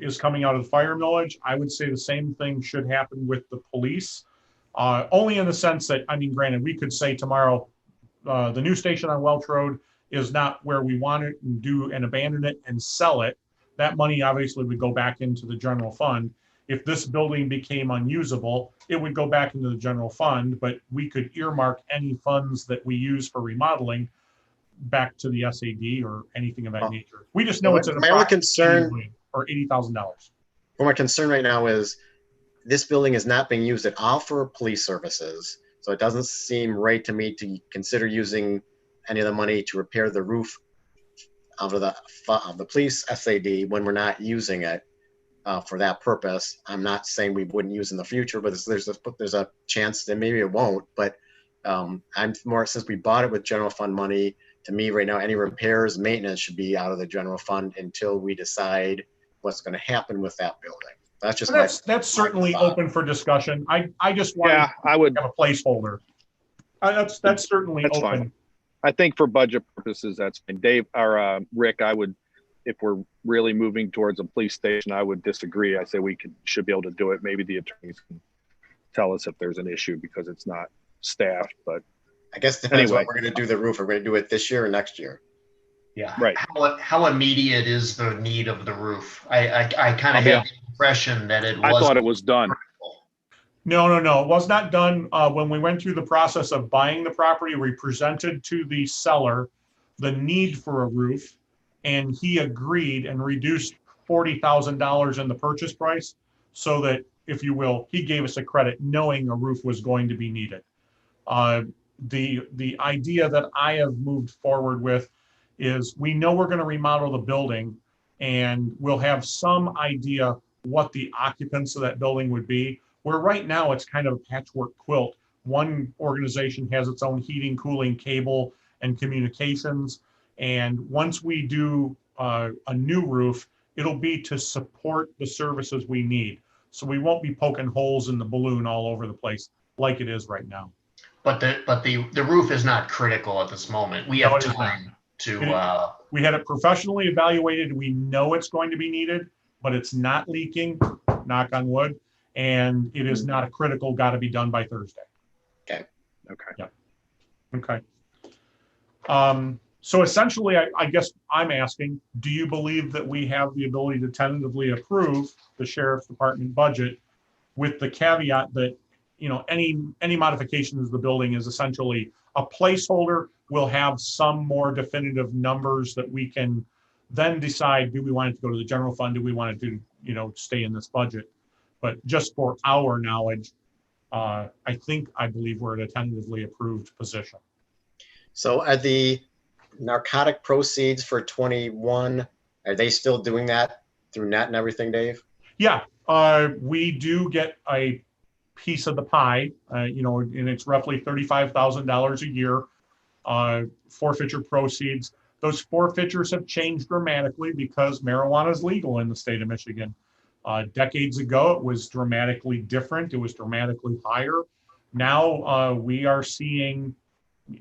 is coming out of the fire millage, I would say the same thing should happen with the police. Only in the sense that, I mean, granted, we could say tomorrow, the new station on Welch Road is not where we want it, and do and abandon it and sell it. That money obviously would go back into the general fund. If this building became unusable, it would go back into the general fund, but we could earmark any funds that we use for remodeling back to the SAD or anything of that nature. We just know it's an My only concern or $80,000. Well, my concern right now is this building is not being used at all for police services. So it doesn't seem right to me to consider using any of the money to repair the roof of the police SAD when we're not using it for that purpose. I'm not saying we wouldn't use in the future, but there's a chance that maybe it won't. But I'm more, since we bought it with general fund money, to me right now, any repairs, maintenance should be out of the general fund until we decide what's going to happen with that building. That's just That's certainly open for discussion. I just want I would have a placeholder. That's certainly that's open. fine. I think for budget purposes, that's fine. Dave or Rick, I would, if we're really moving towards a police station, I would disagree. I say we should be able to do it. Maybe the attorneys can tell us if there's an issue because it's not staffed. But I guess it depends anyway, what we're going to do the roof. Are we going to do it this year or next year? Yeah. Right. How immediate is the need of the roof? I kind of have the impression that it was. I thought it was done. No. It was not done. When we went through the process of buying the property, we presented to the seller the need for a roof, and he agreed and reduced $40,000 in the purchase price so that, if you will, he gave us a credit knowing a roof was going to be needed. The idea that I have moved forward with is we know we're going to remodel the building, and we'll have some idea what the occupants of that building would be, where right now it's kind of a patchwork quilt. One organization has its own heating, cooling, cable, and communications. And once we do a new roof, it'll be to support the services we need. So we won't be poking holes in the balloon all over the place like it is right now. But the roof is not critical at this moment. We have time to. We had it professionally evaluated. We know it's going to be needed, but it's not leaking, knock on wood, and it is not a critical, got to be done by Thursday. Okay. Yep. Okay. So essentially, I guess I'm asking, do you believe that we have the ability to tentatively approve the sheriff's department budget with the caveat that, you know, any modifications to the building is essentially a placeholder? We'll have some more definitive numbers that we can then decide, do we want it to go to the general fund? Do we want it to, you know, stay in this budget? But just for our knowledge, I believe we're at a tentatively approved position. So are the narcotic proceeds for 21, are they still doing that through net and everything, Dave? Yeah, we do get a piece of the pie, you know, and it's roughly $35,000 a year, forfeiture proceeds. Those forfeitures have changed dramatically because marijuana is legal in the state of Michigan. Decades ago, it was dramatically different. It was dramatically higher. Now we are seeing,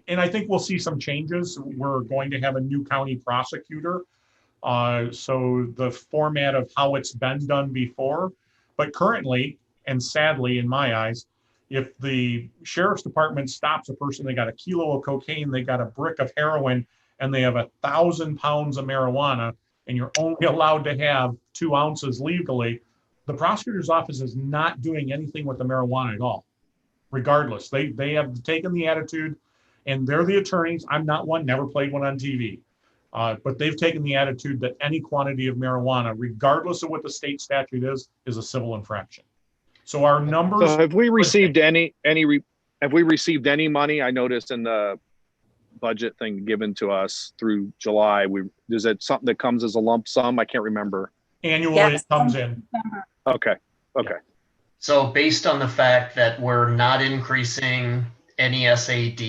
and I think we'll see some changes. We're going to have a new county prosecutor. So the format of how it's been done before, but currently, and sadly in my eyes, if the sheriff's department stops a person, they got a kilo of cocaine, they got a brick of heroin, and they have 1,000 pounds of marijuana, and you're only allowed to have 2 ounces legally, the prosecutor's office is not doing anything with the marijuana at all. Regardless, they have taken the attitude, and they're the attorneys. I'm not one, never played one on TV. But they've taken the attitude that any quantity of marijuana, regardless of what the state statute is a civil infraction. So our numbers. So have we received any money? I noticed in the budget thing given to us through July, is it something that comes as a lump sum? I can't remember. Annually, Yes. it comes in. Okay. So based on the fact that we're not increasing any SAD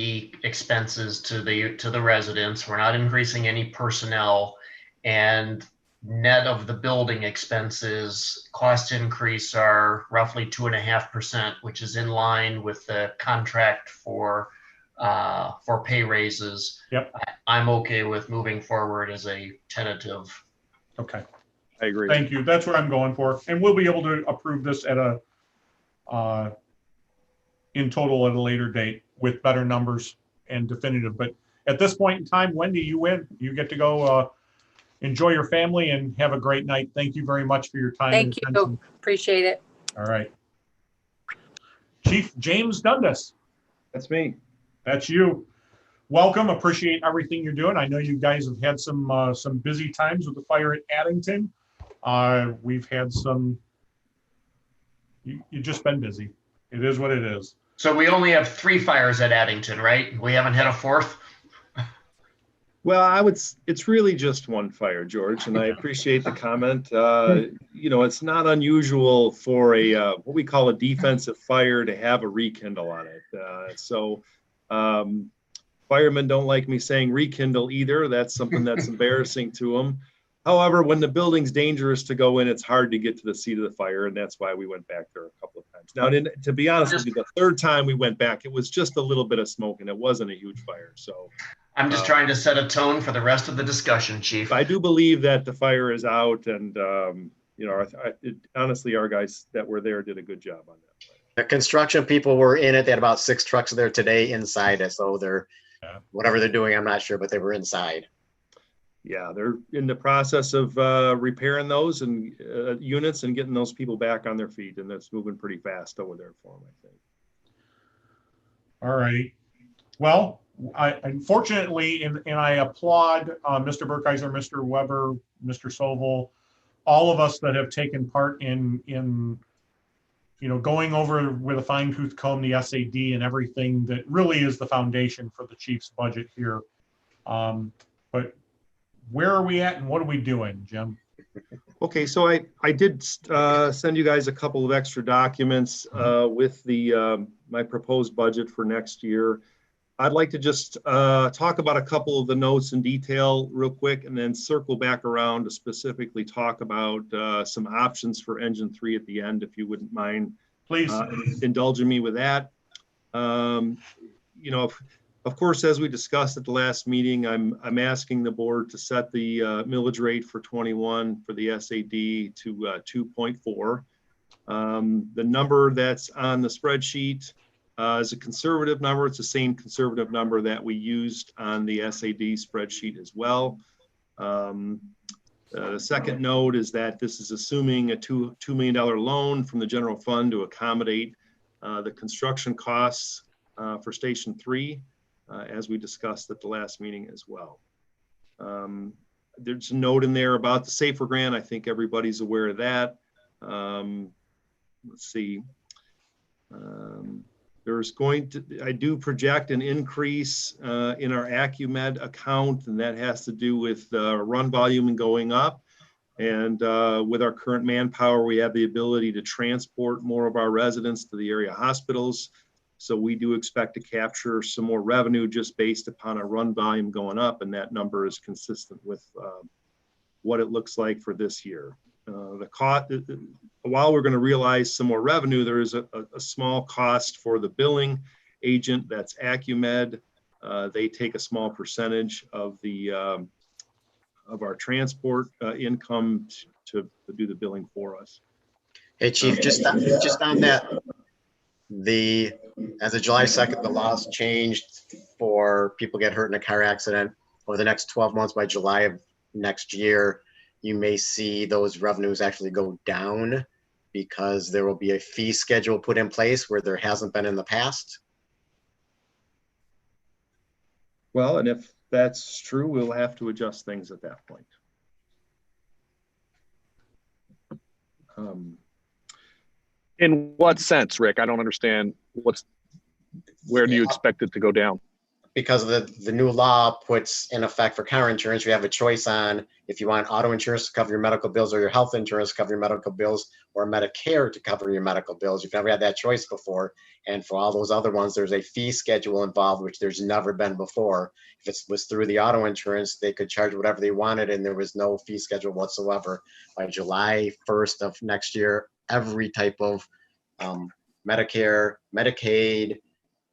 expenses to the residents. We're not increasing any personnel, and net of the building expenses, cost increase are roughly 2.5%, which is in line with the contract for pay raises. Yep. I'm okay with moving forward as a tentative. Okay. I agree. Thank you. That's what I'm going for. And we'll be able to approve this at a, in total at a later date with better numbers and definitive. But at this point in time, Wendy, you win. You get to go enjoy your family and have a great night. Thank you very much for your time. Thank and you. attention. Appreciate it. All right. Chief James Dundas. That's me. That's you. Welcome. Appreciate everything you're doing. I know you guys have had some busy times with the fire at Addington. We've had some, you've just been busy. It is what it is. So we only have 3 fires at Addington, right? We haven't had a 4th? Well, it's really just one fire, George, and I appreciate the comment. You know, it's not unusual for a what we call a defensive fire to have a rekindle on it. Firemen don't like me saying rekindle either. That's something that's embarrassing to them. However, when the building's dangerous to go in, it's hard to get to the seat of the fire, and that's why we went back there a couple of times. Now, to be honest with you, the 3rd time we went back, it was just a little bit of smoke, and it wasn't a huge fire. So I'm just trying to set a tone for the rest of the discussion, Chief. I do believe that the fire is out, and you know, honestly, our guys that were there did a good job on that. The construction people were in it. They had about 6 trucks there today inside it. So they're, whatever they're doing, I'm not sure, but they were inside. Yeah, they're in the process of repairing those and units and getting those people back on their feet, and that's moving pretty fast over there for them, I think. All right. Well, unfortunately, and I applaud Mr. Burkheiser, Mr. Weber, Mr. Sobel, all of us that have taken part in you know, going over with a fine tooth comb the SAD and everything that really is the foundation for the chief's budget here. But where are we at and what are we doing, Jim? Okay, so I did send you guys a couple of extra documents with the my proposed budget for next year. I'd like to just talk about a couple of the notes in detail real quick and then circle back around to specifically talk about some options for Engine 3 at the end, if you wouldn't mind. Please. Indulging me with that. You know, of course, as we discussed at the last meeting, I'm asking the board to set the millage rate for 21 for the SAD to 2.4. The number that's on the spreadsheet is a conservative number. It's the same conservative number that we used on the SAD spreadsheet as well. The second note is that this is assuming a $2 million loan from the general fund to accommodate the construction costs for Station 3. As we discussed at the last meeting as well. There's a note in there about the SAFER grant. I think everybody's aware of that. Let's see. I do project an increase in our AccuMed account, and that has to do with run volume and going up. And with our current manpower, we have the ability to transport more of our residents to the area hospitals. So we do expect to capture some more revenue just based upon our run volume going up, and that number is consistent with what it looks like for this year. The cost, while we're going to realize some more revenue, there is a small cost for the billing agent. That's AccuMed. They take a small percentage of the of our transport income to do the billing for us. Hey, Chief, just on that. As of July 2nd, the laws changed for people get hurt in a car accident. Over the next 12 months, by July of next year, you may see those revenues actually go down because there will be a fee schedule put in place where there hasn't been in the past. Well, and if that's true, we'll have to adjust things at that point. In what sense, Rick? I don't understand. Where do you expect it to go down? because of the new law puts in effect for car insurance, you have a choice on if you want auto insurance to cover your medical bills or your health insurance to cover your medical bills or Medicare to cover your medical bills. You've never had that choice before. And for all those other ones, there's a fee schedule involved, which there's never been before. If it was through the auto insurance, they could charge whatever they wanted and there was no fee schedule whatsoever. By July 1st of next year, every type of Medicare, Medicaid,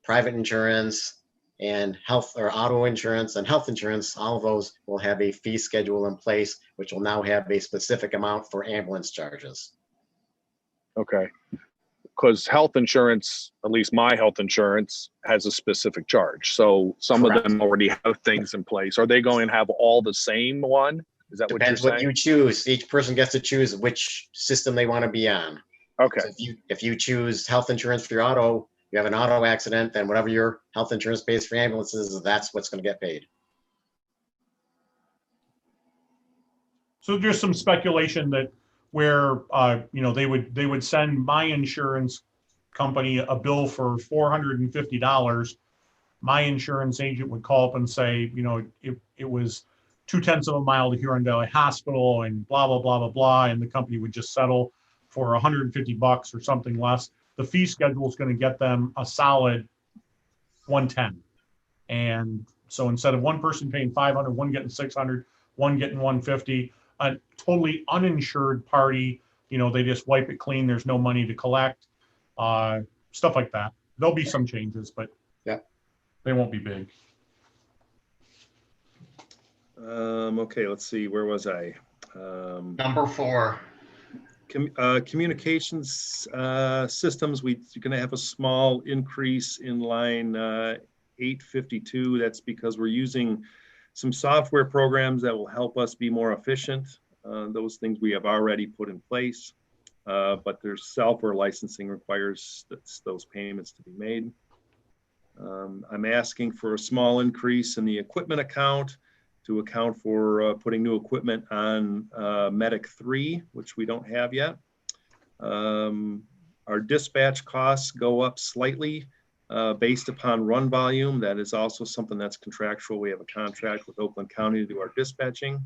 private insurance, and health or auto insurance and health insurance, all of those will have a fee schedule in place, which will now have a specific amount for ambulance charges. Okay. Because health insurance, at least my health insurance, has a specific charge. So some Correct. of them already have things in place. Are they going to have all the same one? Is that Depends what you're what saying? you choose. Each person gets to choose which system they want to be on. Okay. So if you choose health insurance for your auto, you have an auto accident, then whatever your health insurance pays for ambulances, that's what's going to get paid. So there's some speculation that where they would send my insurance company a bill for $450. My insurance agent would call up and say, it was 0.2 of a mile to Huron Valley Hospital and blah blah blah blah blah, and the company would just settle for $150 or something less. The fee schedule is going to get them a solid 110. And so instead of one person paying 500, one getting 600, one getting 150, a totally uninsured party, they just wipe it clean. There's no money to collect, stuff like that. There'll be some changes, but yeah, they won't be big. Okay, let's see. Where was I? Number 4. Communications systems, we're going to have a small increase in line 852. That's because we're using some software programs that will help us be more efficient. Those things we have already put in place, but there's software licensing requires those payments to be made. I'm asking for a small increase in the equipment account to account for putting new equipment on Medic 3, which we don't have yet. Our dispatch costs go up slightly based upon run volume. That is also something that's contractual. We have a contract with Oakland County to do our dispatching.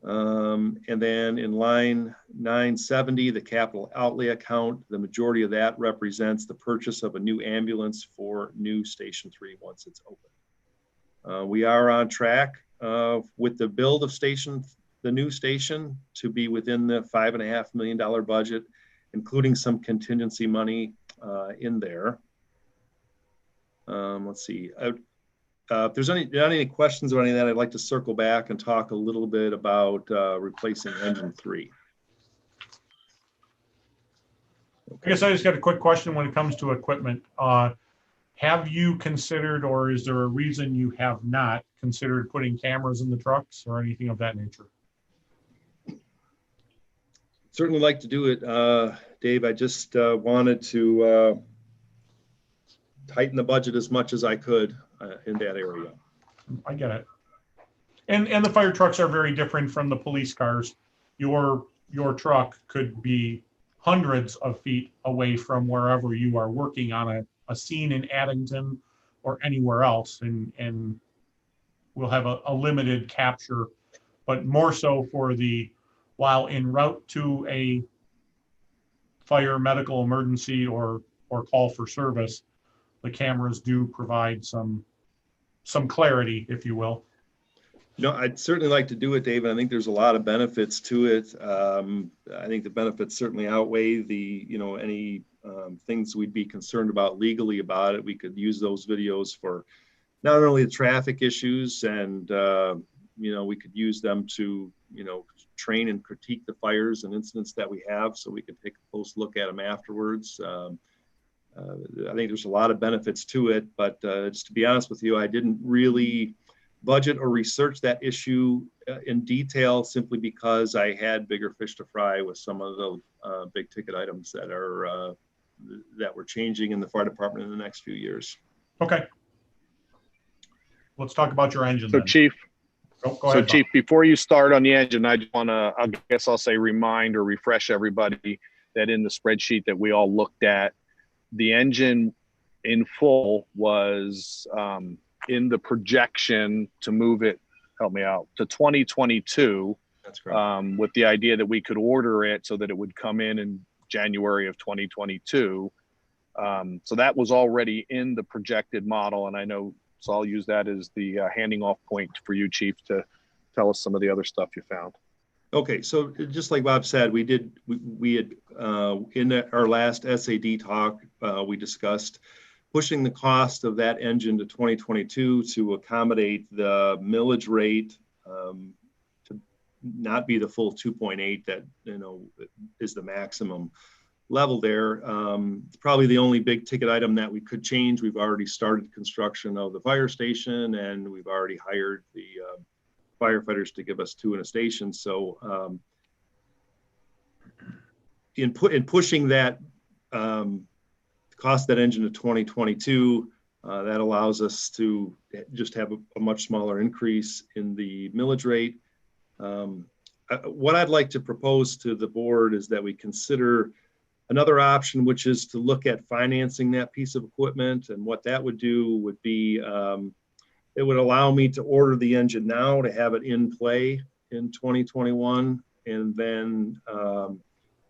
And then in line 970, the capital outlay account, the majority of that represents the purchase of a new ambulance for new Station 3 once it's open. We are on track with the build of the new station to be within the $5.5 million budget, including some contingency money in there. Let's see. If there's any questions or any of that, I'd like to circle back and talk a little bit about replacing engine 3. I guess I just got a quick question when it comes to equipment. Have you considered, or is there a reason you have not considered putting cameras in the trucks or anything of that nature? Certainly like to do it, Dave. I just wanted to tighten the budget as much as I could in that area. I get it. And the fire trucks are very different from the police cars. Your truck could be hundreds of feet away from wherever you are working on a scene in Addington or anywhere else, and we'll have a limited capture, but more so for while en route to a fire, medical emergency, or call for service, the cameras do provide some clarity, if you will. I'd certainly like to do it, David. I think there's a lot of benefits to it. I think the benefits certainly outweigh any things we'd be concerned about legally about it. We could use those videos for not only the traffic issues, and we could use them to train and critique the fires and incidents that we have, so we could take a close look at them afterwards. I think there's a lot of benefits to it, but just to be honest with you, I didn't really budget or research that issue in detail, simply because I had bigger fish to fry with some of the big ticket items that we're changing in the fire department in the next few years. Okay. Let's talk about your engine. So then. Chief, Go ahead, Chief, before you start on the engine, I just want to, I guess I'll say remind or refresh everybody that in the spreadsheet that we all looked at, the engine in full was in the projection to move it, help me out, to 2022. That's correct. With the idea that we could order it so that it would come in January of 2022. So that was already in the projected model, and I know, so I'll use that as the handing off point for you, Chief, to tell us some of the other stuff you found. Okay, so just like Bob said, we had in our last SAD talk, we discussed pushing the cost of that engine to 2022 to accommodate the millage rate, to not be the full 2.8 that, you know, is the maximum level there. Probably the only big ticket item that we could change. We've already started construction of the fire station, and we've already hired the firefighters to give us 2 in a station. So in pushing that cost that engine to 2022, that allows us to just have a much smaller increase in the millage rate. What I'd like to propose to the board is that we consider another option, which is to look at financing that piece of equipment. And what that would do would be, it would allow me to order the engine now to have it in play in 2021. And then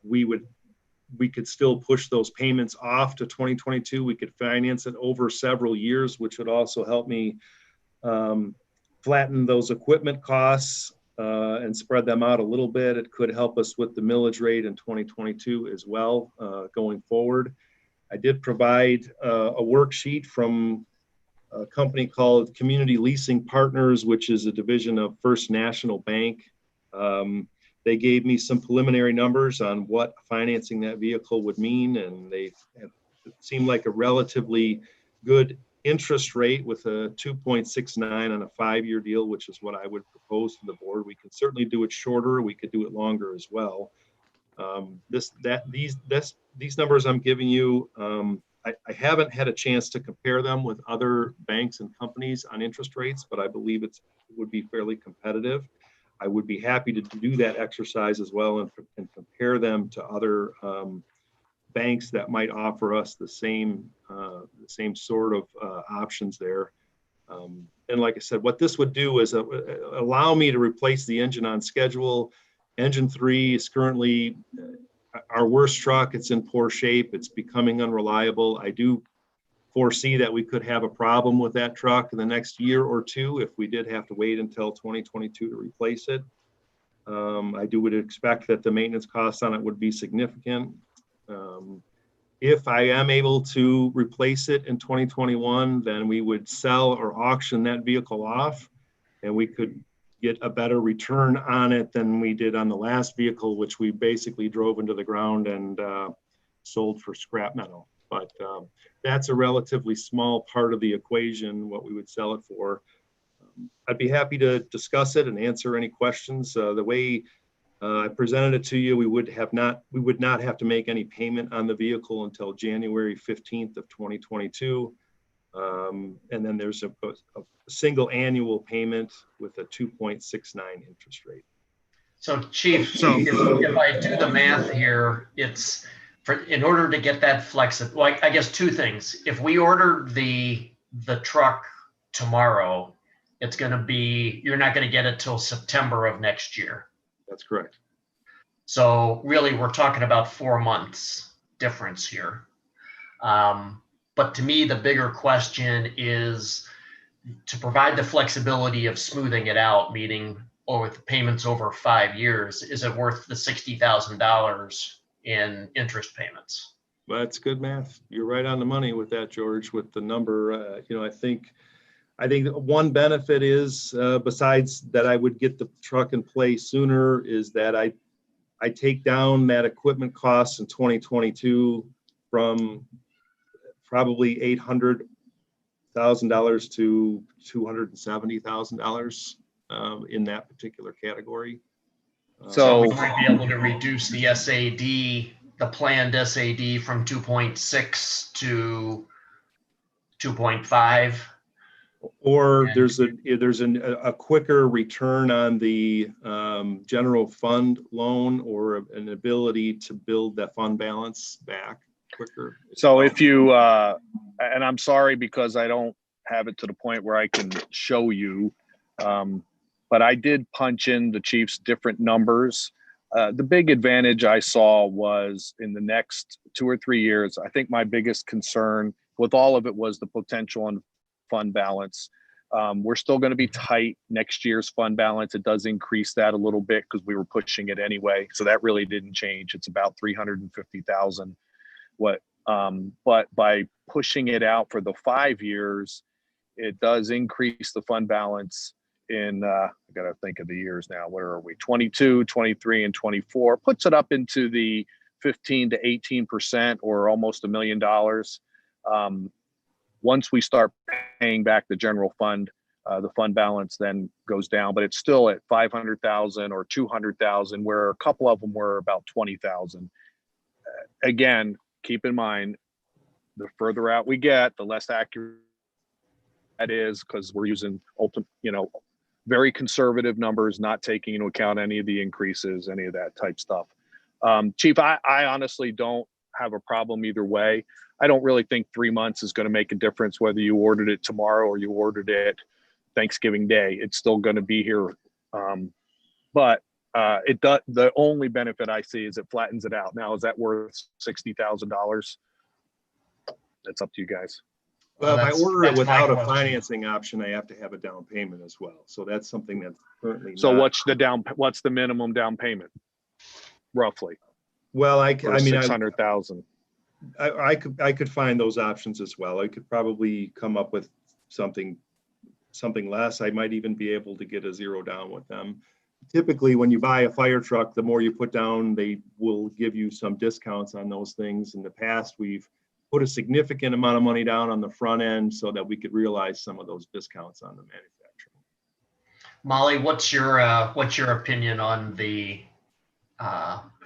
we could still push those payments off to 2022. We could finance it over several years, which would also help me flatten those equipment costs and spread them out a little bit. It could help us with the millage rate in 2022 as well, going forward. I did provide a worksheet from a company called Community Leasing Partners, which is a division of First National Bank. They gave me some preliminary numbers on what financing that vehicle would mean, and it seemed like a relatively good interest rate with a 2.69 on a 5-year deal, which is what I would propose to the board. We could certainly do it shorter. We could do it longer as well. These numbers I'm giving you, I haven't had a chance to compare them with other banks and companies on interest rates, but I believe it would be fairly competitive. I would be happy to do that exercise as well and compare them to other banks that might offer us the same sort of options there. And like I said, what this would do is allow me to replace the engine on schedule. Engine 3 is currently our worst truck. It's in poor shape. It's becoming unreliable. I do foresee that we could have a problem with that truck in the next year or two if we did have to wait until 2022 to replace it. I would expect that the maintenance costs on it would be significant. If I am able to replace it in 2021, then we would sell or auction that vehicle off, and we could get a better return on it than we did on the last vehicle, which we basically drove into the ground and sold for scrap metal. But that's a relatively small part of the equation, what we would sell it for. I'd be happy to discuss it and answer any questions. The way I presented it to you, we would not have to make any payment on the vehicle until January 15th of 2022. And then there's a single annual payment with a 2.69 interest rate. So Chief, if I do the math here, it's in order to get that flexible, like, I guess 2 things. If we order the truck tomorrow, it's going to be, you're not going to get it till September of next year. That's correct. So really, we're talking about 4 months difference here. But to me, the bigger question is to provide the flexibility of smoothing it out, meaning, or with payments over 5 years, is it worth the $60,000 in interest payments? Well, that's good math. You're right on the money with that, George, with the number. I think one benefit is, besides that I would get the truck in place sooner, is that I take down that equipment costs in 2022 from probably $800,000 to $270,000 in that particular category. So we might be able to reduce the SAD, the planned SAD, from 2.6 to 2.5. Or there's a quicker return on the general fund loan, or an ability to build that fund balance back quicker. So if you, and I'm sorry because I don't have it to the point where I can show you. But I did punch in the Chiefs' different numbers. The big advantage I saw was in the next 2 or 3 years. I think my biggest concern with all of it was the potential on fund balance. We're still going to be tight next year's fund balance. It does increase that a little bit because we were pushing it anyway. So that really didn't change. It's about 350,000. But by pushing it out for the 5 years, it does increase the fund balance in, I got to think of the years now. Where are we? 22, 23, and 24 puts it up into the 15 to 18% or almost $1 million. Once we start paying back the general fund, the fund balance then goes down, but it's still at 500,000 or 200,000, where a couple of them were about 20,000. Again, keep in mind, the further out we get, the less accurate that is, because we're using very conservative numbers, not taking into account any of the increases, any of that type stuff. Chief, I honestly don't have a problem either way. I don't really think 3 months is going to make a difference whether you ordered it tomorrow or you ordered it Thanksgiving Day. It's still going to be here. But it does. The only benefit I see is it flattens it out. Now, is that worth $60,000? That's up to you guys. Well, if I order it that's my without a question. financing option, I have to have a down payment as well. So that's something that's currently So not. what's the minimum down payment? Roughly. Well, I mean, 600,000. I could find those options as well. I could probably come up with something less. I might even be able to get a zero down with them. Typically, when you buy a fire truck, the more you put down, they will give you some discounts on those things. In the past, we've put a significant amount of money down on the front end so that we could realize some of those discounts on the manufacturing. Molly, what's your opinion on the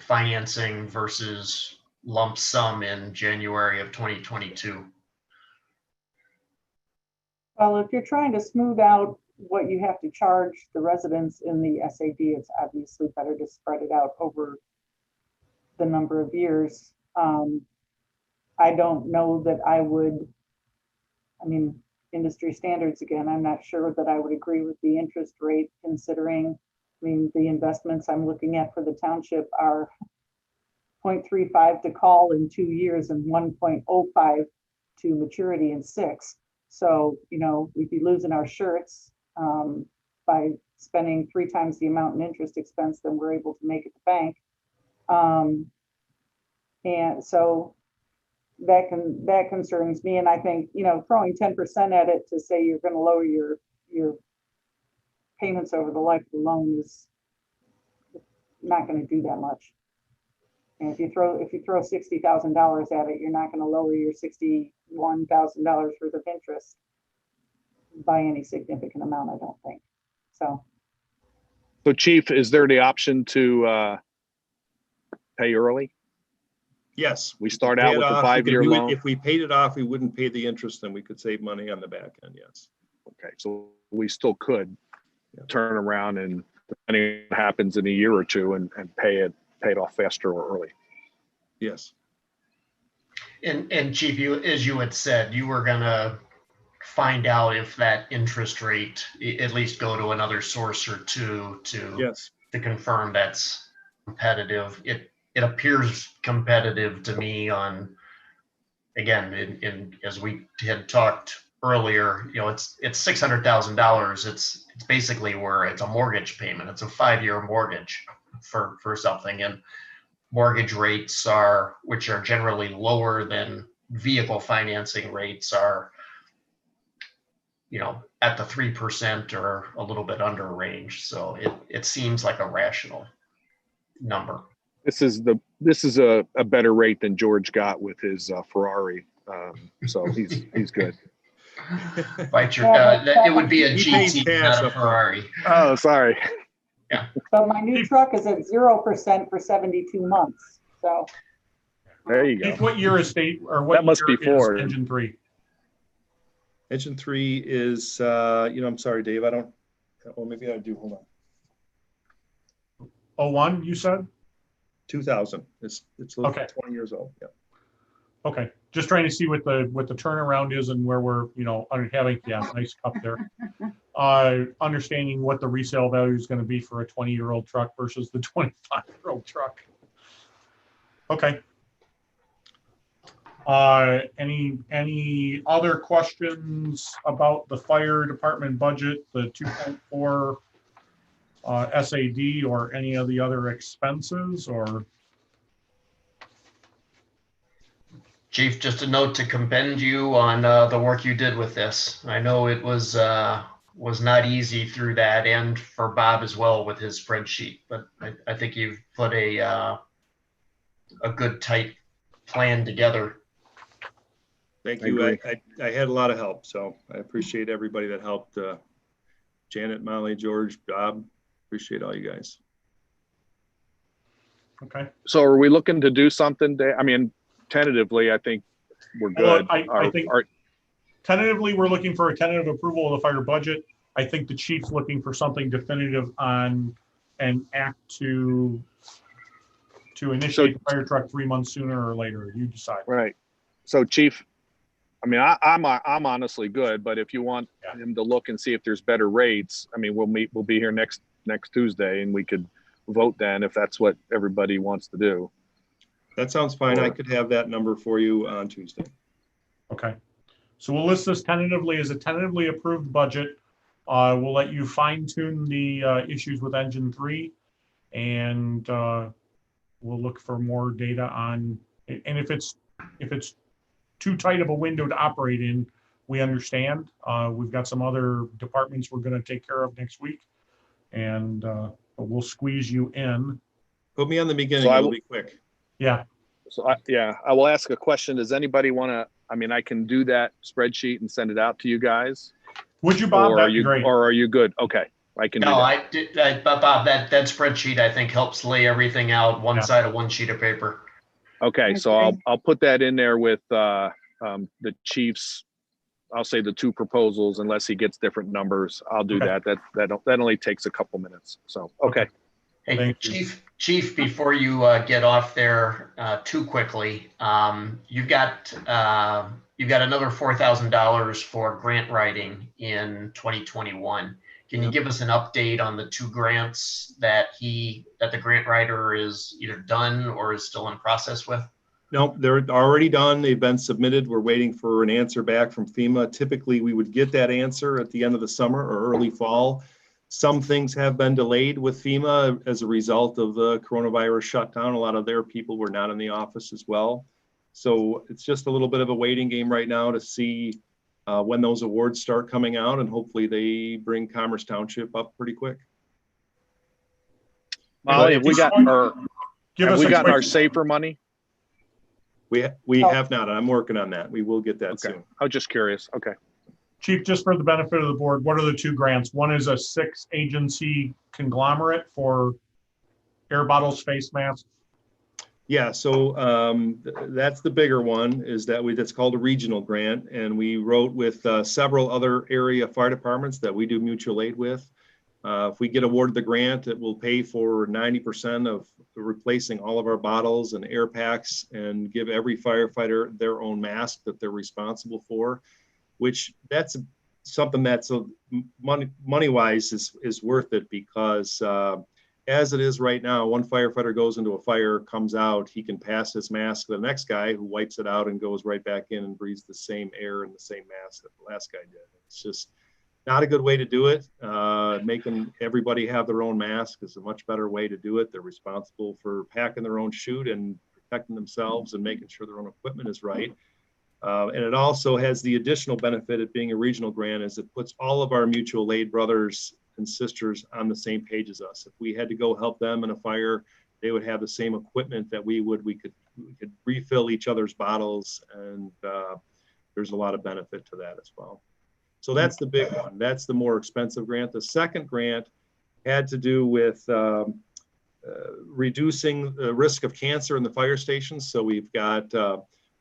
financing versus lump sum in January of 2022? Well, if you're trying to smooth out what you have to charge the residents in the SAD, it's obviously better to spread it out over the number of years. I don't know that I would, industry standards again, I'm not sure that I would agree with the interest rate, considering, the investments I'm looking at for the township are 0.35 to call in 2 years and 1.05 to maturity in 6. So, we'd be losing our shirts by spending 3 times the amount in interest expense than we're able to make at the bank. And so that concerns me. And I think, throwing 10% at it to say you're going to lower your payments over the life of the loan is not going to do that much. And if you throw $60,000 at it, you're not going to lower your $61,000 worth of interest by any significant amount, I don't think. So Chief, is there the option to pay early? Yes. We start out with the 5-year loan. If we paid it off, we wouldn't pay the interest, and we could save money on the back end. Yes. Okay, so we still could turn around and, depending on what happens in a year or two, and pay it off faster or early. Yes. And Chief, as you had said, you were gonna find out if that interest rate, at least go to another source or two to confirm that's competitive. It appears competitive to me on, again, as we had talked earlier, it's $600,000. It's basically where it's a mortgage payment. It's a 5-year mortgage for something, and mortgage rates which are generally lower than vehicle financing rates, are at the 3% or a little bit under range. So it seems like a rational number. This is a better rate than George got with his Ferrari, so he's good. It would be a GT, not a Ferrari. Oh, sorry. Yeah. But my new truck is at 0% for 72 months. So there you go. Keith, what year is what that must be Ford. Engine 3? Engine 3 is, I'm sorry, Dave, I don't, well, maybe I do, hold on. 01, you said? 2000. It's okay. 20 years old. Yeah. Okay. Just trying to see what the turnaround is and where we're, having, nice cup there. Understanding what the resale value is going to be for a 20-year-old truck versus the 25-year-old truck. Okay. Any other questions about the fire department budget, the 2.4 SAD, or any of the other expenses? Or Chief, just a note to commend you on the work you did with this. I know it was not easy through that, and for Bob as well with his spreadsheet. But I think you've put a good tight plan together. Thank you. I had a lot of help, so I appreciate everybody that helped. Janet, Molly, George, Bob, appreciate all you guys. okay. So are we looking to do something? I mean, tentatively, I think we're good. Well, I think tentatively we're looking for a tentative approval of the fire budget. I think the chief's looking for something definitive on an act to initiate the fire truck 3 months sooner or later. You decide. Right. So Chief, I mean, I'm honestly good, but if you want him to look and see if there's better rates, I mean, we'll be here next Tuesday and we could vote then if that's what everybody wants to do. That sounds fine. I could have that number for you on Tuesday. Okay. So we'll list this tentatively as a tentatively approved budget. We'll let you fine tune the issues with engine 3, and we'll look for more data on, and if it's too tight of a window to operate in, we understand. We've got some other departments we're going to take care of next week, and we'll squeeze you in. Put me on the beginning. So it'll be quick. Yeah. So I will ask a question. Does anybody want to? I mean, I can do that spreadsheet and send it out to you guys. Would you, Bob? That'd be great. Or are you good? Okay, I can. No, but Bob, that spreadsheet I think helps lay everything out one side of one sheet of paper. Okay, so I'll put that in there with the chief's. I'll say the 2 proposals, unless he gets different numbers. I'll do that. That only takes a couple minutes. So okay. Hey, Chief, before you get off there too quickly, you've got another $4,000 for grant writing in 2021. Can you give us an update on the 2 grants that the grant writer is either done or is still in process with? No, they're already done. They've been submitted. We're waiting for an answer back from FEMA. Typically, we would get that answer at the end of the summer or early fall. Some things have been delayed with FEMA as a result of the coronavirus shutdown. A lot of their people were not in the office as well. So it's just a little bit of a waiting game right now to see when those awards start coming out, and hopefully they bring Commerce Township up pretty quick. Molly, have we gotten our safer money? We have not. I'm working on that. We will get that soon. I was just curious. Okay. Chief, just for the benefit of the board, what are the 2 grants? One is a 6-agency conglomerate for air bottles, face masks. Yeah, so that's the bigger one. That's called a regional grant, and we wrote with several other area fire departments that we do mutual aid with. If we get awarded the grant, it will pay for 90% of replacing all of our bottles and air packs, and give every firefighter their own mask that they're responsible for. Which that's something that's money-wise is worth it, because as it is right now, one firefighter goes into a fire, comes out, he can pass his mask to the next guy who wipes it out and goes right back in and breathes the same air and the same mask that the last guy did. It's just not a good way to do it. Making everybody have their own mask is a much better way to do it. They're responsible for packing their own chute and protecting themselves and making sure their own equipment is right. And it also has the additional benefit of being a regional grant, is it puts all of our mutual aid brothers and sisters on the same page as us. If we had to go help them in a fire, they would have the same equipment that we would. We could refill each other's bottles, and there's a lot of benefit to that as well. So that's the big one. That's the more expensive grant. The second grant had to do with reducing the risk of cancer in the fire stations. So we've got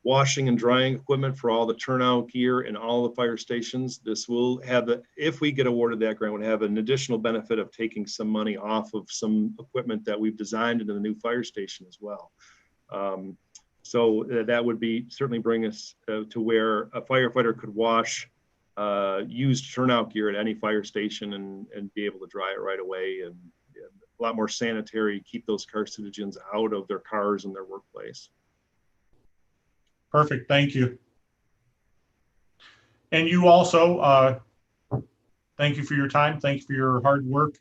washing and drying equipment for all the turnout gear in all the fire stations. This will have if we get awarded that grant, would have an additional benefit of taking some money off of some equipment that we've designed into the new fire station as well. So that would be certainly bring us to where a firefighter could wash used turnout gear at any fire station and be able to dry it right away, and a lot more sanitary, keep those carcinogens out of their cars and their workplace. Perfect. Thank you. And you also, thank you for your time. Thank you for your hard work.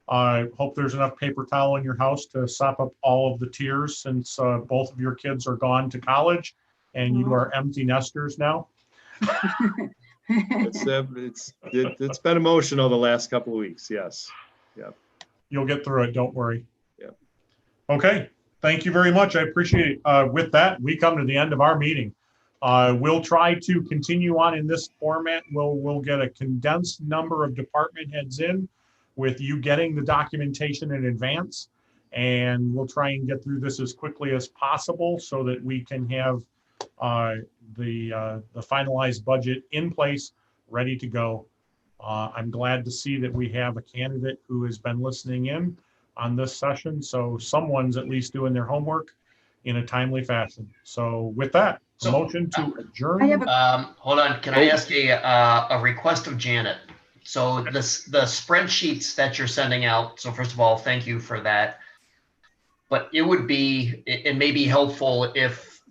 I hope there's enough paper towel in your house to sop up all of the tears, since both of your kids are gone to college and you are empty nesters now. It's been emotional the last couple of weeks. Yes. Yeah. You'll get through it. Don't worry. Yeah. Okay. Thank you very much. I appreciate it. With that, we come to the end of our meeting. We'll try to continue on in this format. We'll get a condensed number of department heads in, with you getting the documentation in advance, and we'll try and get through this as quickly as possible so that we can have the finalized budget in place, ready to go. I'm glad to see that we have a candidate who has been listening in on this session, so someone's at least doing their homework in a timely fashion. So with that, So, motion to adjourn. I have hold on, can I ask a request of Janet? So the spreadsheets that you're sending out, so first of all, thank you for that. But it may be helpful if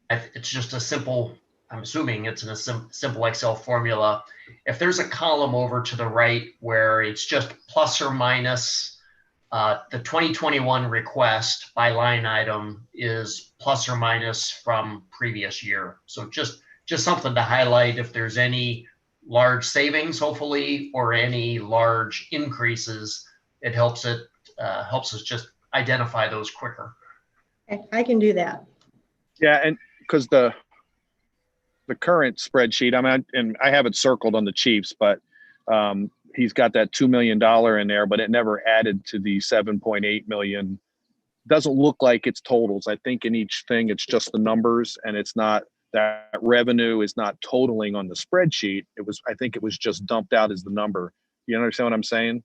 it's just a simple, I'm assuming it's in a simple Excel formula. If there's a column over to the right where it's just plus or minus, the 2021 request by line item is plus or minus from previous year. So just something to highlight if there's any large savings, hopefully, or any large increases. It helps us just identify those quicker. I can do that. Yeah, and because the current spreadsheet, and I have it circled on the Chiefs, but he's got that $2 million in there, but it never added to the 7.8 million. Doesn't look like it's totals. I think in each thing, it's just the numbers, and it's not, that revenue is not totaling on the spreadsheet. I think it was just dumped out as the number. You understand what I'm saying?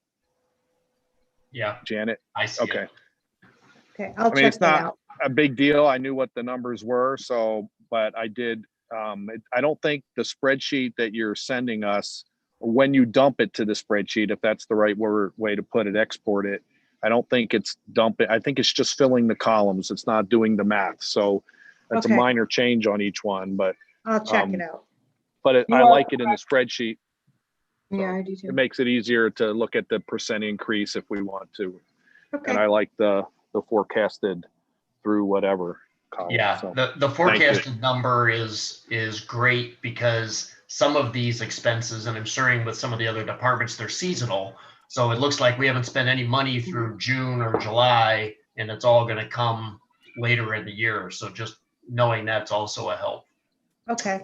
Yeah. Janet? I see. Okay. Okay, I'll check it's that not out. a big deal. I knew what the numbers were, but I did, I don't think the spreadsheet that you're sending us, when you dump it to the spreadsheet, if that's the right way to put it, export it, I don't think it's dumping. I think it's just filling the columns. It's not doing the math. So that's Okay. a minor change on each one, but I'll check it out. But I like it in the spreadsheet. Yeah, I do too. It makes it easier to look at the percent increase if we want to. Okay. And I like the forecasted through whatever column. Yeah, So, the forecasted number is great because some of these expenses, and I'm sharing with some of the other departments, they're seasonal. So it looks like we haven't spent any money through June or July, and it's all going to come later in the year. So just knowing that's also a help. Okay.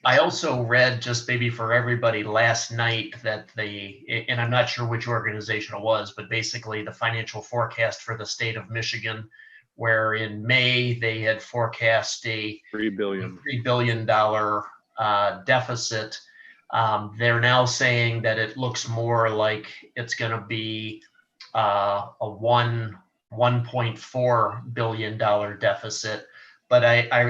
I also read, just maybe for everybody, last night that and I'm not sure which organization it was, but basically the financial forecast for the state of Michigan, where in May they had forecast a $3 billion deficit. They're now saying that it looks more like it's going to be a $1.4 billion deficit. But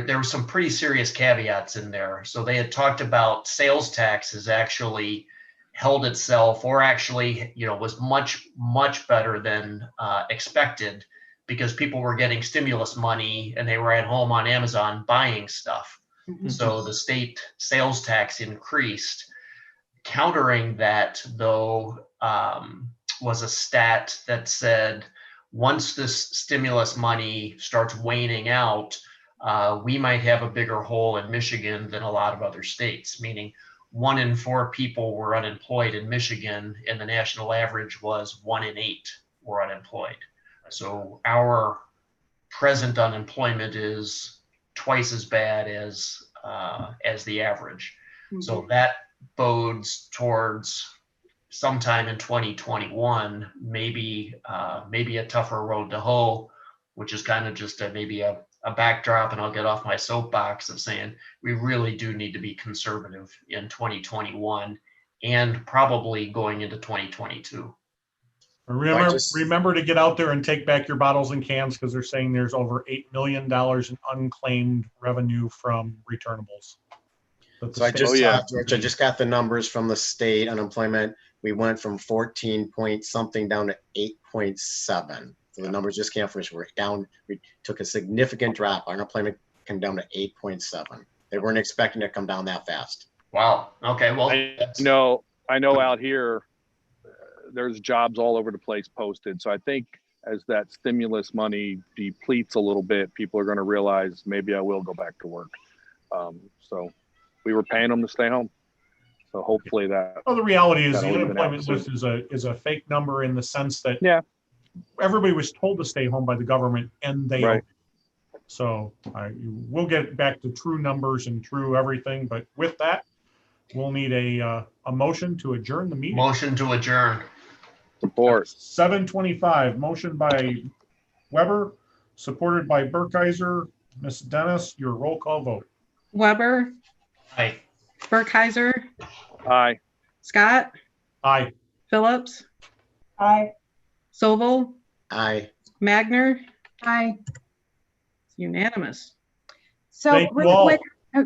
there were some pretty serious caveats in there. So they had talked about sales tax has actually held itself, or actually, was much, much better than expected, because people were getting stimulus money and they were at home on Amazon buying stuff. Mm-hmm. So the state sales tax increased. Countering that, though, was a stat that said once this stimulus money starts waning out, we might have a bigger hole in Michigan than a lot of other states, meaning 1 in 4 people were unemployed in Michigan, and the national average was 1 in 8 were unemployed. So our present unemployment is twice as bad as the average. Mm-hmm. So that bodes towards sometime in 2021, maybe a tougher road to hoe, which is kind of just maybe a backdrop, and I'll get off my soapbox of saying we really do need to be conservative in 2021 and probably going into 2022. Remember to get out there and take back your bottles and cans because they're saying there's over $8 million in unclaimed revenue from returnables. So I just, George, I just got the numbers from the state unemployment. We went from 14 point something down to 8.7. So the numbers just came from us. We're down. We took a significant drop. Our unemployment came down to 8.7. They weren't expecting to come down that fast. Wow. Okay. Well, I know out here, there's jobs all over the place posted. So I think as that stimulus money depletes a little bit, people are going to realize maybe I will go back to work. So we were paying them to stay home. So hopefully that. Well, the reality is the that'll even unemployment out list is a fake number in the sense that everybody was told to stay home by the government and they. Right. So we'll get back to true numbers and true everything. But with that, we'll need a motion to adjourn the meeting. Motion to adjourn. Support. 7:25. Motion by Weber, supported by Burkheiser. Ms. Dennis, your roll call vote. Weber, Aye. Burkheiser, Aye. Scott, Aye. Phillips, Aye. Sobel, Aye. Magner. Aye. It's unanimous. So Thank you real all. quick,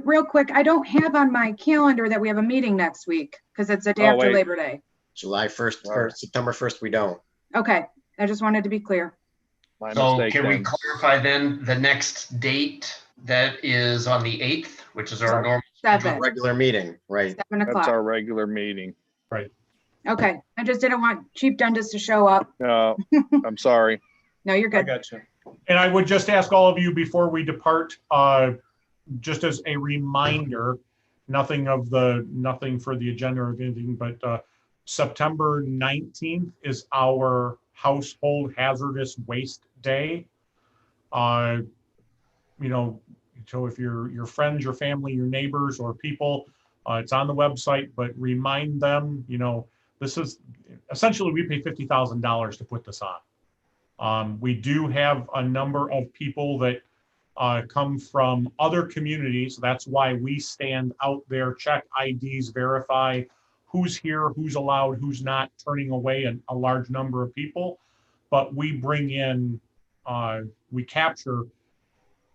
real quick, I don't have on my calendar that we have a meeting next week because it's the day after wait. Labor Day. July 1st or September 1st, we don't. Okay, I just wanted to be clear. My So mistake, can we then. clarify then the next date that is on the 8th, which is our normal Seven, Regular meeting, right? 7 That's o'clock. our regular meeting. Okay, I just didn't want cheap dentists to show up. I'm sorry. No, you're good. Gotcha. And I would just ask all of you before we depart, just as a reminder, nothing for the agenda or anything, but September 19th is our Household Hazardous Waste Day. So if your friends, your family, your neighbors, or people, it's on the website, but remind them, this is essentially, we pay $50,000 to put this on. We do have a number of people that come from other communities. That's why we stand out there, check IDs, verify who's here, who's allowed, who's not, turning away a large number of people. But we bring in, we capture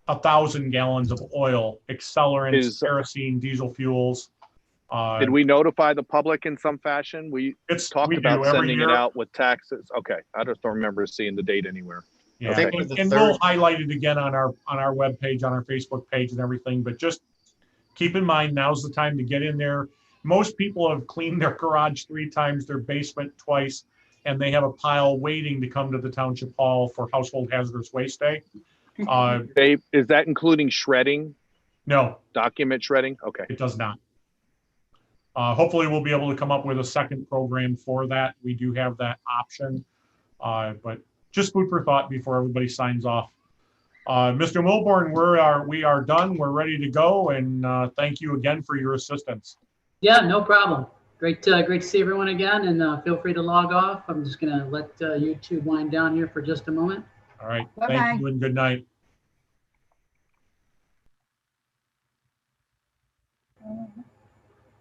1,000 gallons of oil, accelerants, kerosene, diesel fuels. Did we notify the public in some fashion? We talked about sending it out with taxes. Okay, I just don't remember seeing the date anywhere. Yeah, Okay. and we'll highlight it again on our webpage, on our Facebook page and everything, but just keep in mind, now's the time to get in there. Most people have cleaned their garage 3 times, their basement twice, and they have a pile waiting to come to the Township Hall for Household Hazardous Waste Day. Dave, is that including shredding? No, Document shredding? Okay. it does not. Hopefully we'll be able to come up with a second program for that. We do have that option, but just food for thought before everybody signs off. Mr. Milborn, we are done. We're ready to go, and thank you again for your assistance. Yeah, no problem. Great to see everyone again, and feel free to log off. I'm just gonna let you two wind down here for just a moment. All right. Bye-bye. Thank you and good night.